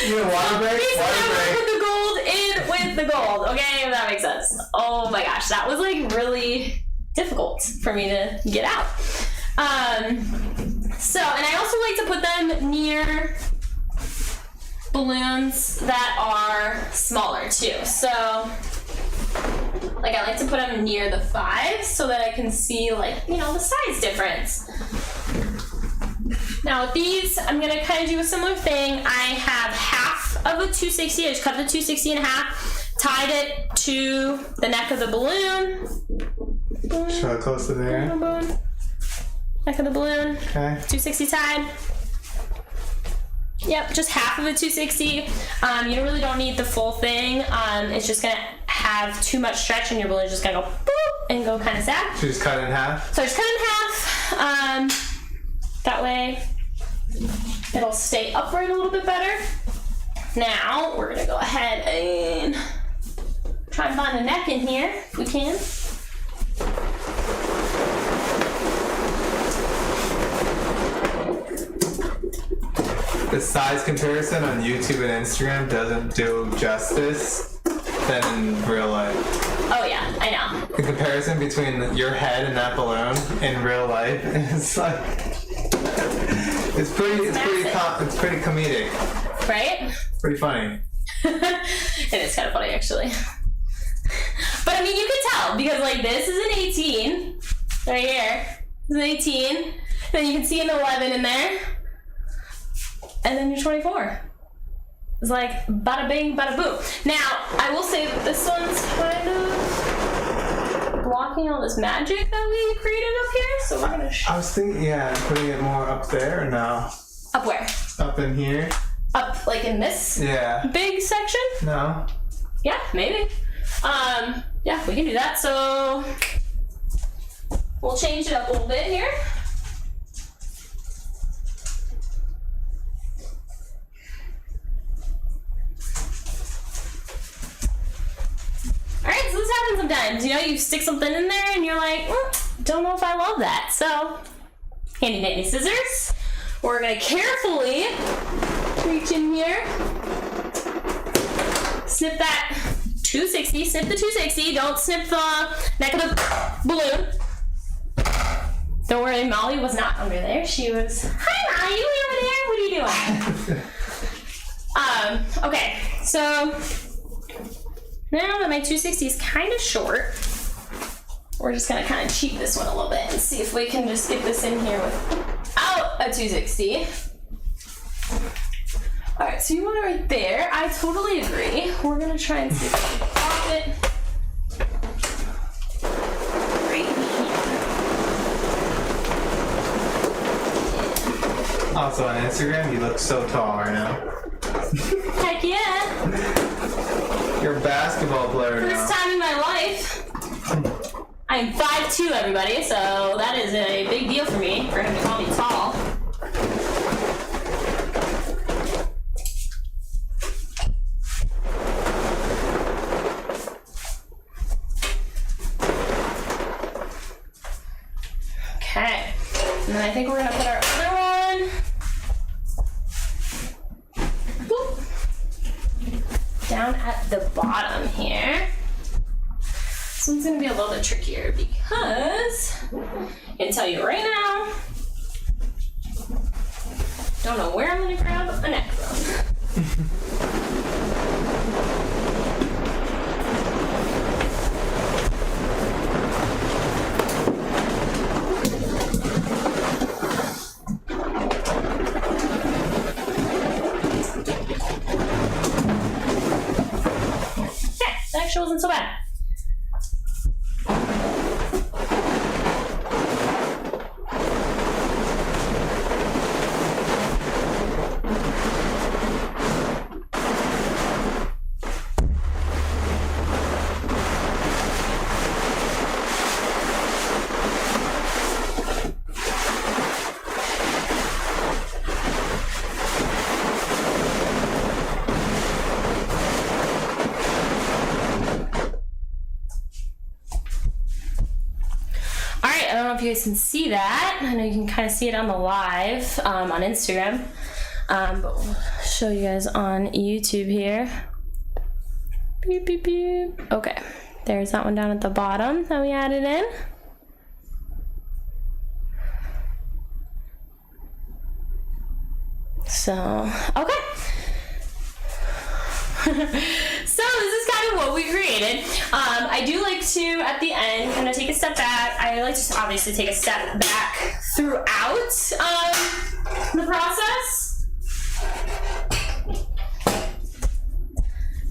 You know, water break? Water break. Put the gold in with the gold, okay? If that makes sense. Oh my gosh, that was like really difficult for me to get out. So, and I also like to put them near balloons that are smaller too. So, like I like to put them near the 5 so that I can see, like, you know, the size difference. Now with these, I'm gonna kind of do a similar thing. I have half of a 260. I just cut the 260 in half, tied it to the neck of the balloon. Show it close to there. Neck of the balloon. Okay. 260 tied. Yep, just half of a 260. You really don't need the full thing. It's just gonna have too much stretch and your balloon's just gonna go boop and go kind of sad. So just cut it in half? So I just cut it in half. That way it'll stay upright a little bit better. Now we're gonna go ahead and try and find the neck in here if we can. The size comparison on YouTube and Instagram doesn't do justice than in real life. Oh yeah, I know. The comparison between your head and that balloon in real life is like it's pretty comedic. Right? Pretty funny. It is kind of funny actually. But I mean, you can tell because like this is an 18 right here. This is an 18. Then you can see an 11 in there. And then you're 24. It's like bada bing, bada boom. Now, I will say that this one's kind of blocking all this magic that we created up here. So we're gonna I was thinking, yeah, putting it more up there or no? Up where? Up in here? Up like in this Yeah. big section? No. Yeah, maybe. Yeah, we can do that. So we'll change it up a little bit here. Alright, so this happens sometimes. You know, you stick something in there and you're like, don't know if I love that. So, handy dandy scissors. We're gonna carefully reach in here. Snip that 260, snip the 260. Don't snip the neck of the balloon. Don't worry, Molly was not under there. She was, hi Molly, you over there? What are you doing? Okay, so now that my 260 is kind of short, we're just gonna kind of cheat this one a little bit and see if we can just get this in here without a 260. All right, so you want it right there. I totally agree. We're gonna try and see if we can pop it right here. Also on Instagram, you look so tall right now. Heck yeah. You're a basketball player now. First time in my life. I'm 5'2", everybody, so that is a big deal for me, for him to call me tall. Okay, and then I think we're gonna put our other one. Boop. Down at the bottom here. This one's gonna be a little bit trickier because I can tell you right now, don't know where I'm gonna grab a neck from. Okay, that actually wasn't so bad. you guys can see that. I know you can kind of see it on the live on Instagram. But we'll show you guys on YouTube here. Beep, beep, beep. Okay, there's that one down at the bottom that we added in. So, okay. So this is kind of what we created. I do like to, at the end, kind of take a step back. I like to obviously take a step back throughout the process.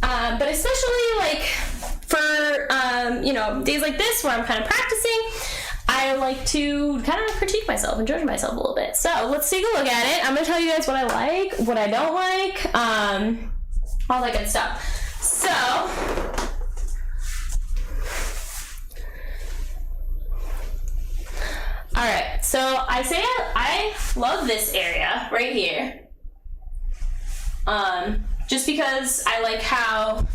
But especially like for, you know, days like this where I'm kind of practicing, I like to kind of critique myself and judge myself a little bit. So let's take a look at it. I'm going to tell you guys what I like, what I don't like, all that good stuff. So, alright, so I love this area right here. Just because I like how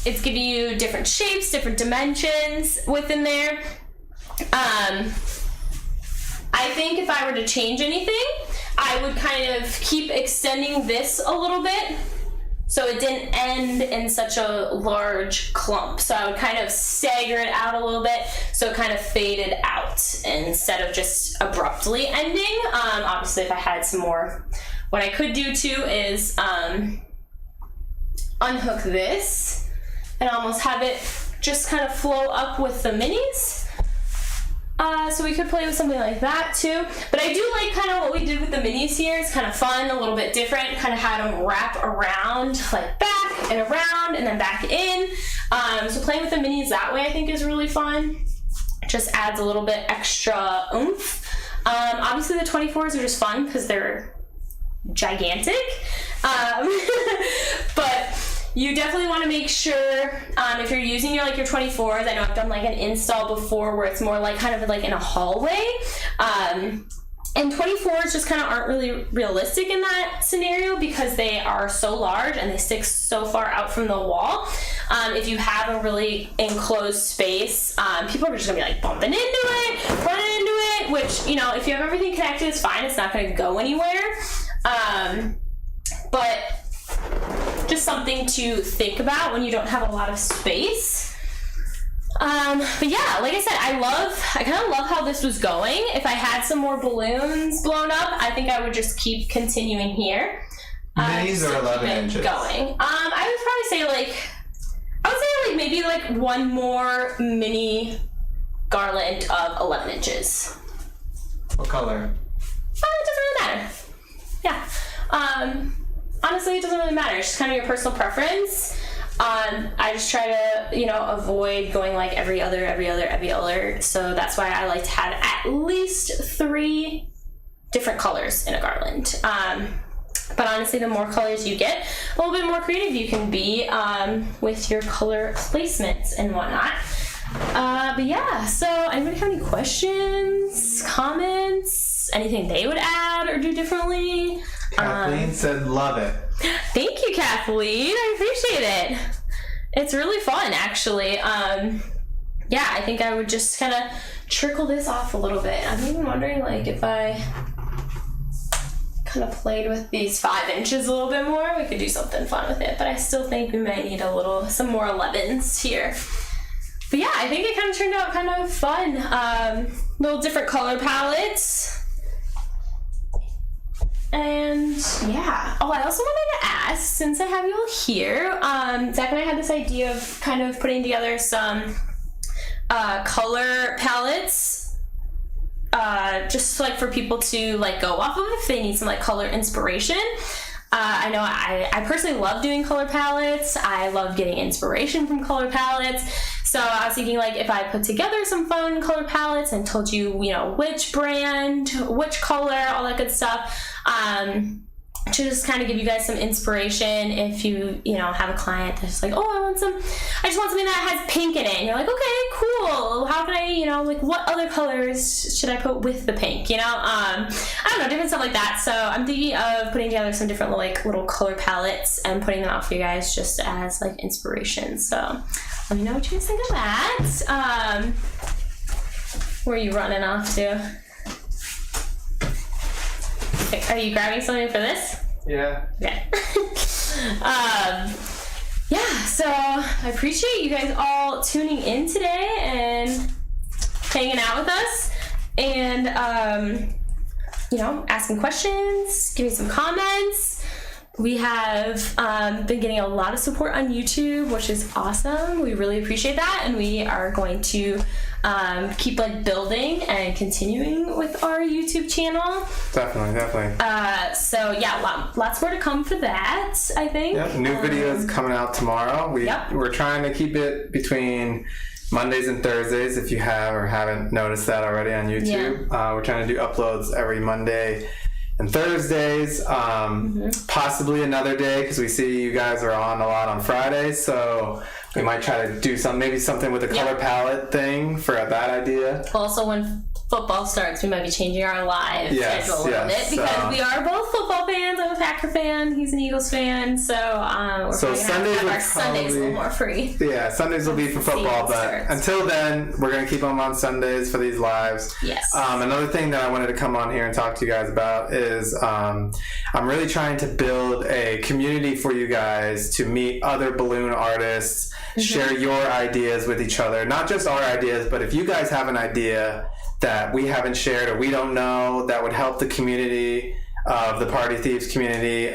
it's giving you different shapes, different dimensions within there. I think if I were to change anything, I would kind of keep extending this a little bit so it didn't end in such a large clump. So I would kind of stagger it out a little bit so it kind of faded out instead of just abruptly ending. Obviously, if I had some more, what I could do too is unhook this and almost have it just kind of flow up with the minis. So we could play with something like that too. But I do like kind of what we did with the minis here. It's kind of fun, a little bit different. Kind of had them wrap around, like back and around and then back in. So playing with the minis that way I think is really fun. Just adds a little bit extra oomph. Obviously the 24s are just fun because they're gigantic. But you definitely want to make sure if you're using your 24s, I know I've done like an install before where it's more like kind of like in a hallway. And 24s just kind of aren't really realistic in that scenario because they are so large and they stick so far out from the wall. If you have a really enclosed space, people are just gonna be like bumping into it, running into it, which, you know, if you have everything connected, it's fine. It's not gonna go anywhere. But just something to think about when you don't have a lot of space. But yeah, like I said, I kind of love how this was going. If I had some more balloons blown up, I think I would just keep continuing here. Minis are 11 inches. Going. I would probably say maybe one more mini garland of 11 inches. What color? It doesn't really matter. Yeah. Honestly, it doesn't really matter. It's just kind of your personal preference. I just try to, you know, avoid going like every other. So that's why I like to have at least 3 different colors in a garland. But honestly, the more colors you get, a little bit more creative you can be with your color placements and whatnot. But yeah, so anybody have any questions, comments, anything they would add or do differently? Kathleen said love it. Thank you, Kathleen. I appreciate it. It's really fun, actually. Yeah, I think I would just kind of trickle this off a little bit. I'm even wondering, like, if I kind of played with these 5 inches a little bit more, we could do something fun with it. But I still think we might need some more 11s here. But yeah, I think it kind of turned out kind of fun. Little different color palettes. And yeah. Oh, I also wanted to ask, since I have you all here, Zach and I had this idea of kind of putting together some color palettes, just like for people to like go off of if they need some like color inspiration. I know I personally love doing color palettes. I love getting inspiration from color palettes. So I was thinking, like, if I put together some fun color palettes and told you, you know, which brand, which color, all that good stuff, to just kind of give you guys some inspiration if you know, have a client that's like, oh, I just want something that has pink in it. And you're like, okay, cool. How can I, you know, like, what other colors should I put with the pink, you know? I don't know, different stuff like that. So I'm thinking of putting together some different, like, little color palettes and putting them out for you guys just as, like, inspiration. So let me know what you guys think of that. Where are you running off to? Are you grabbing something for this? Yeah. Okay. Yeah, so I appreciate you guys all tuning in today and hanging out with us and, asking questions, giving some comments. We have been getting a lot of support on YouTube, which is awesome. We really appreciate that, and we are going to keep building and continuing with our YouTube channel. Definitely. So yeah, lots more to come for that, I think. Yep, new videos coming out tomorrow. We're trying to keep it between Mondays and Thursdays, if you have or haven't noticed that already on YouTube. We're trying to do uploads every Monday and Thursdays, possibly another day, because we see you guys are on a lot on Fridays, so we might try to do maybe something with a color palette thing for that idea. Also, when football starts, we might be changing our live schedule a little bit, because we are both football fans. I'm a Packer fan, he's an Eagles fan, so we're Sundays have our Sundays a little more free. Yeah, Sundays will be for football, but until then, we're going to keep them on Sundays for these lives. Yes. Another thing that I wanted to come on here and talk to you guys about is I'm really trying to build a community for you guys to meet other balloon artists, share your ideas with each other. Not just our ideas, but if you guys have an idea that we haven't shared or we don't know that would help the community of the Party Thieves community,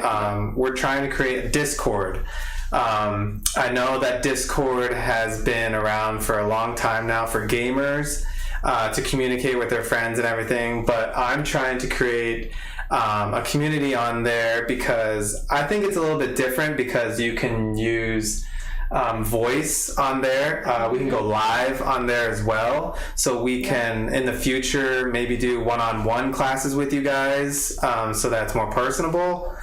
we're trying to create a Discord. I know that Discord has been around for a long time now for gamers to communicate with their friends and everything, but I'm trying to create a community on there because I think it's a little bit different because you can use voice on there. We can go live on there as well, so we can in the future maybe do one-on-one classes with you guys, so that's more personable,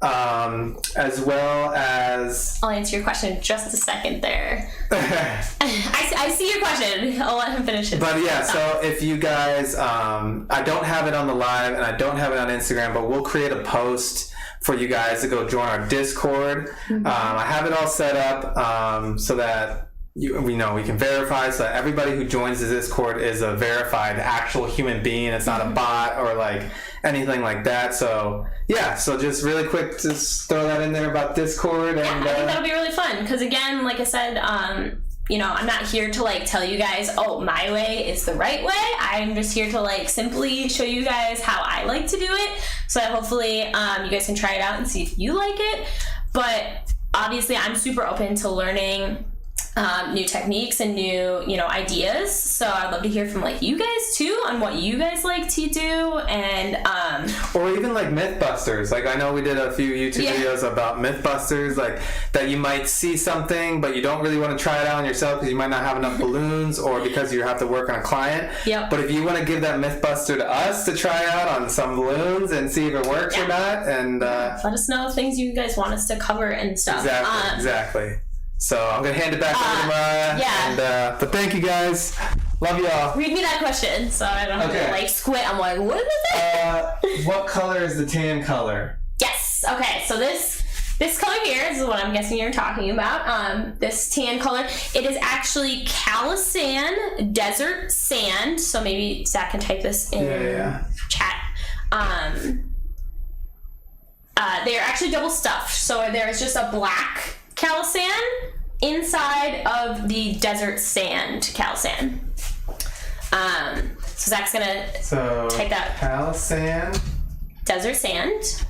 as well as I'll answer your question in just a second there. I see your question. I'll let him finish it. But yeah, so if you guys, I don't have it on the live and I don't have it on Instagram, but we'll create a post for you guys to go join our Discord. I have it all set up so that we can verify, so that everybody who joins the Discord is a verified actual human being. It's not a bot or anything like that. So yeah, so just really quick, just throw that in there about Discord. Yeah, I think that'll be really fun because again, like I said, I'm not here to tell you guys, oh, my way is the right way. I'm just here to simply show you guys how I like to do it, so that hopefully you guys can try it out and see if you like it. But obviously, I'm super open to learning new techniques and new ideas, so I'd love to hear from you guys too on what you guys like to do, and or even Mythbusters. I know we did a few YouTube videos about Mythbusters, that you might see something but you don't really want to try it out on yourself because you might not have enough balloons or because you have to work on a client. But if you want to give that Mythbuster to us to try out on some balloons and see if it works or not, and let us know things you guys want us to cover and stuff. Exactly. So I'm going to hand it back over to Mariah. Yeah. But thank you guys. Love y'all. Read me that question so I don't have to squint. I'm what is it? What color is the tan color? Yes. Okay, so this color here is what I'm guessing you're talking about. This tan color, it is actually Calisan Desert Sand. So maybe Zach can type this in chat. They're actually double stuffed. So there's just a black Calisan inside of the desert sand Calisan. So Zach's gonna type that. Calisan. Desert sand.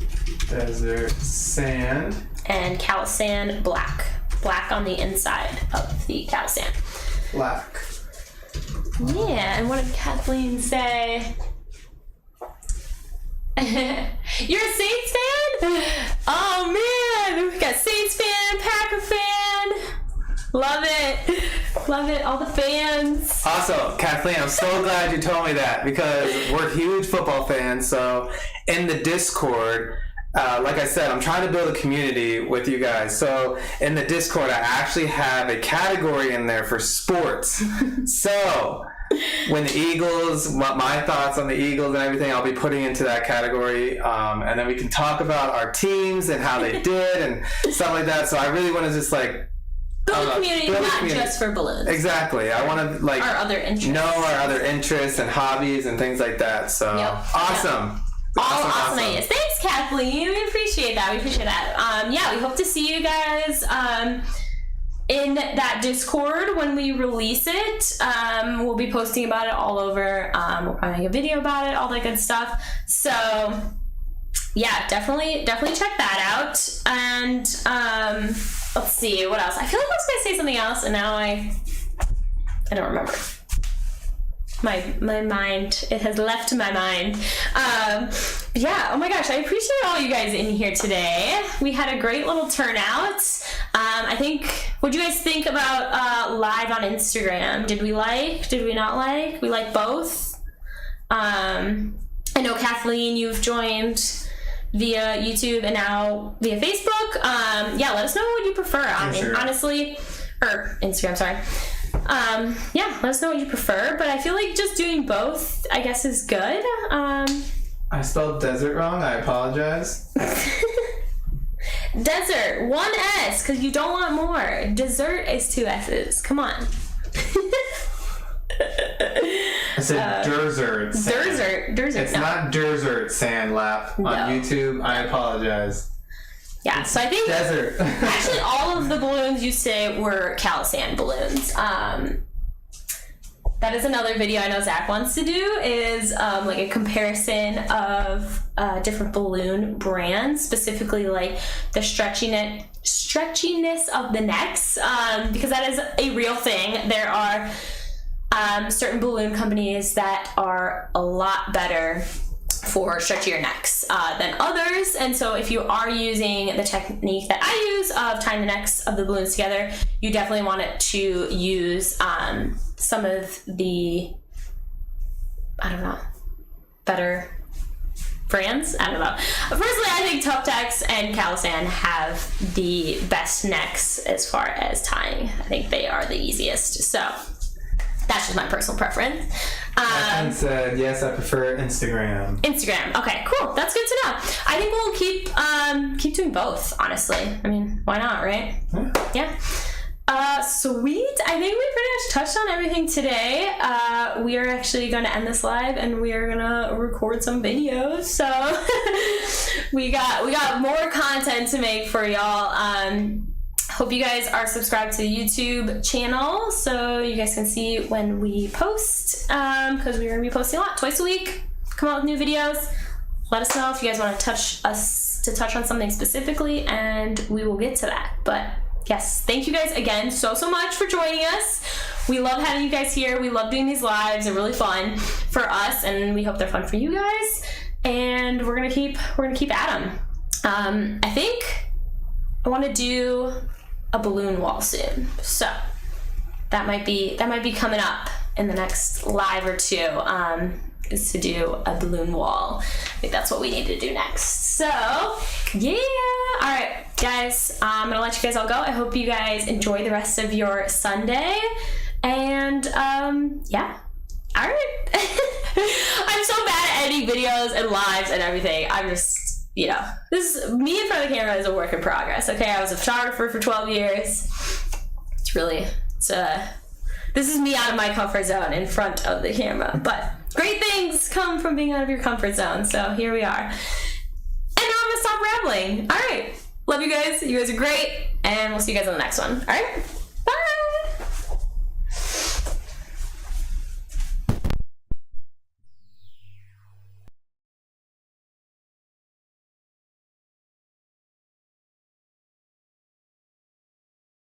Desert sand. And Calisan black. Black on the inside of the Calisan. Black. Yeah, and what did Kathleen say? You're a Saints fan? Oh man, we got Saints fan, Packer fan. Love it, all the fans. Also, Kathleen, I'm so glad you told me that because we're huge football fans. So in the Discord, like I said, I'm trying to build a community with you guys. So in the Discord, I actually have a category in there for sports. So when the Eagles, my thoughts on the Eagles and everything, I'll be putting into that category, and then we can talk about our teams and how they did and stuff like that. So I really want to just build a community, not just for balloons. Exactly. I want to like our other interests. know our other interests and hobbies and things like that. So awesome. Awesome ideas. Thanks, Kathleen. We appreciate that. We hope to see you guys in that Discord when we release it. We'll be posting about it all over. We'll probably make a video about it, all that good stuff. So yeah, definitely check that out. And let's see, what else? I feel like I was gonna say something else, and now I don't remember. My mind, it has left my mind. Yeah, oh my gosh, I appreciate all you guys in here today. We had a great little turnout. I think, what'd you guys think about live on Instagram? Did we not like? We like both. I know, Kathleen, you've joined via YouTube and now via Facebook. Yeah, let us know what you prefer. I mean, honestly, or Instagram, sorry. Yeah, let us know what you prefer, but I feel like just doing both, I guess, is good. I spelled desert wrong. I apologize. Desert, 1 S, because you don't want more. Dessert is 2 S's. Come on. I said Derzert. Derzert. It's not Derzert Sandlap on YouTube. I apologize. Yeah, so I think desert. Actually, all of the balloons you say were Calisan balloons. That is another video I know Zach wants to do, is like a comparison of different balloon brands, specifically like the stretchiness of the necks, because that is a real thing. There are certain balloon companies that are a lot better for stretchier necks than others, and so if you are using the technique that I use of tying the necks of the balloons together, you definitely want it to use some of the, I don't know, better brands. I don't know. Personally, I think Tough Tex and Calisan have the best necks as far as tying. I think they are the easiest. So that's just my personal preference. And said, yes, I prefer Instagram. Okay, cool. That's good to know. I think we'll keep doing both, honestly. I mean, why not, right? Yeah. Sweet. I think we pretty much touched on everything today. We are actually going to end this live, and we are going to record some videos. So we got more content to make for y'all. Hope you guys are subscribed to the YouTube channel so you guys can see when we post, because we're going to be posting a lot, twice a week. Come out with new videos. Let us know if you guys want to touch on something specifically, and we will get to that. But yes, thank you guys again so much for joining us. We love having you guys here. We love doing these lives. They're really fun for us, and we hope they're fun for you guys. And we're gonna keep at them. I think I want to do a balloon wall soon, so that might be coming up in the next live or two, is to do a balloon wall. I think that's what we need to do next. So yeah, all right guys, I'm gonna let you guys all go. I hope you guys enjoy the rest of your Sunday, and yeah, all right. I'm so bad at editing videos and lives and everything. I'm just, you know, this me in front of the camera is a work in progress. Okay, I was a photographer for 12 years. This is me out of my comfort zone in front of the camera, but great things come from being out of your comfort zone. So here we are. And now I'm gonna stop rambling. All right, love you guys. You guys are great, and we'll see you guys on the next one. All right.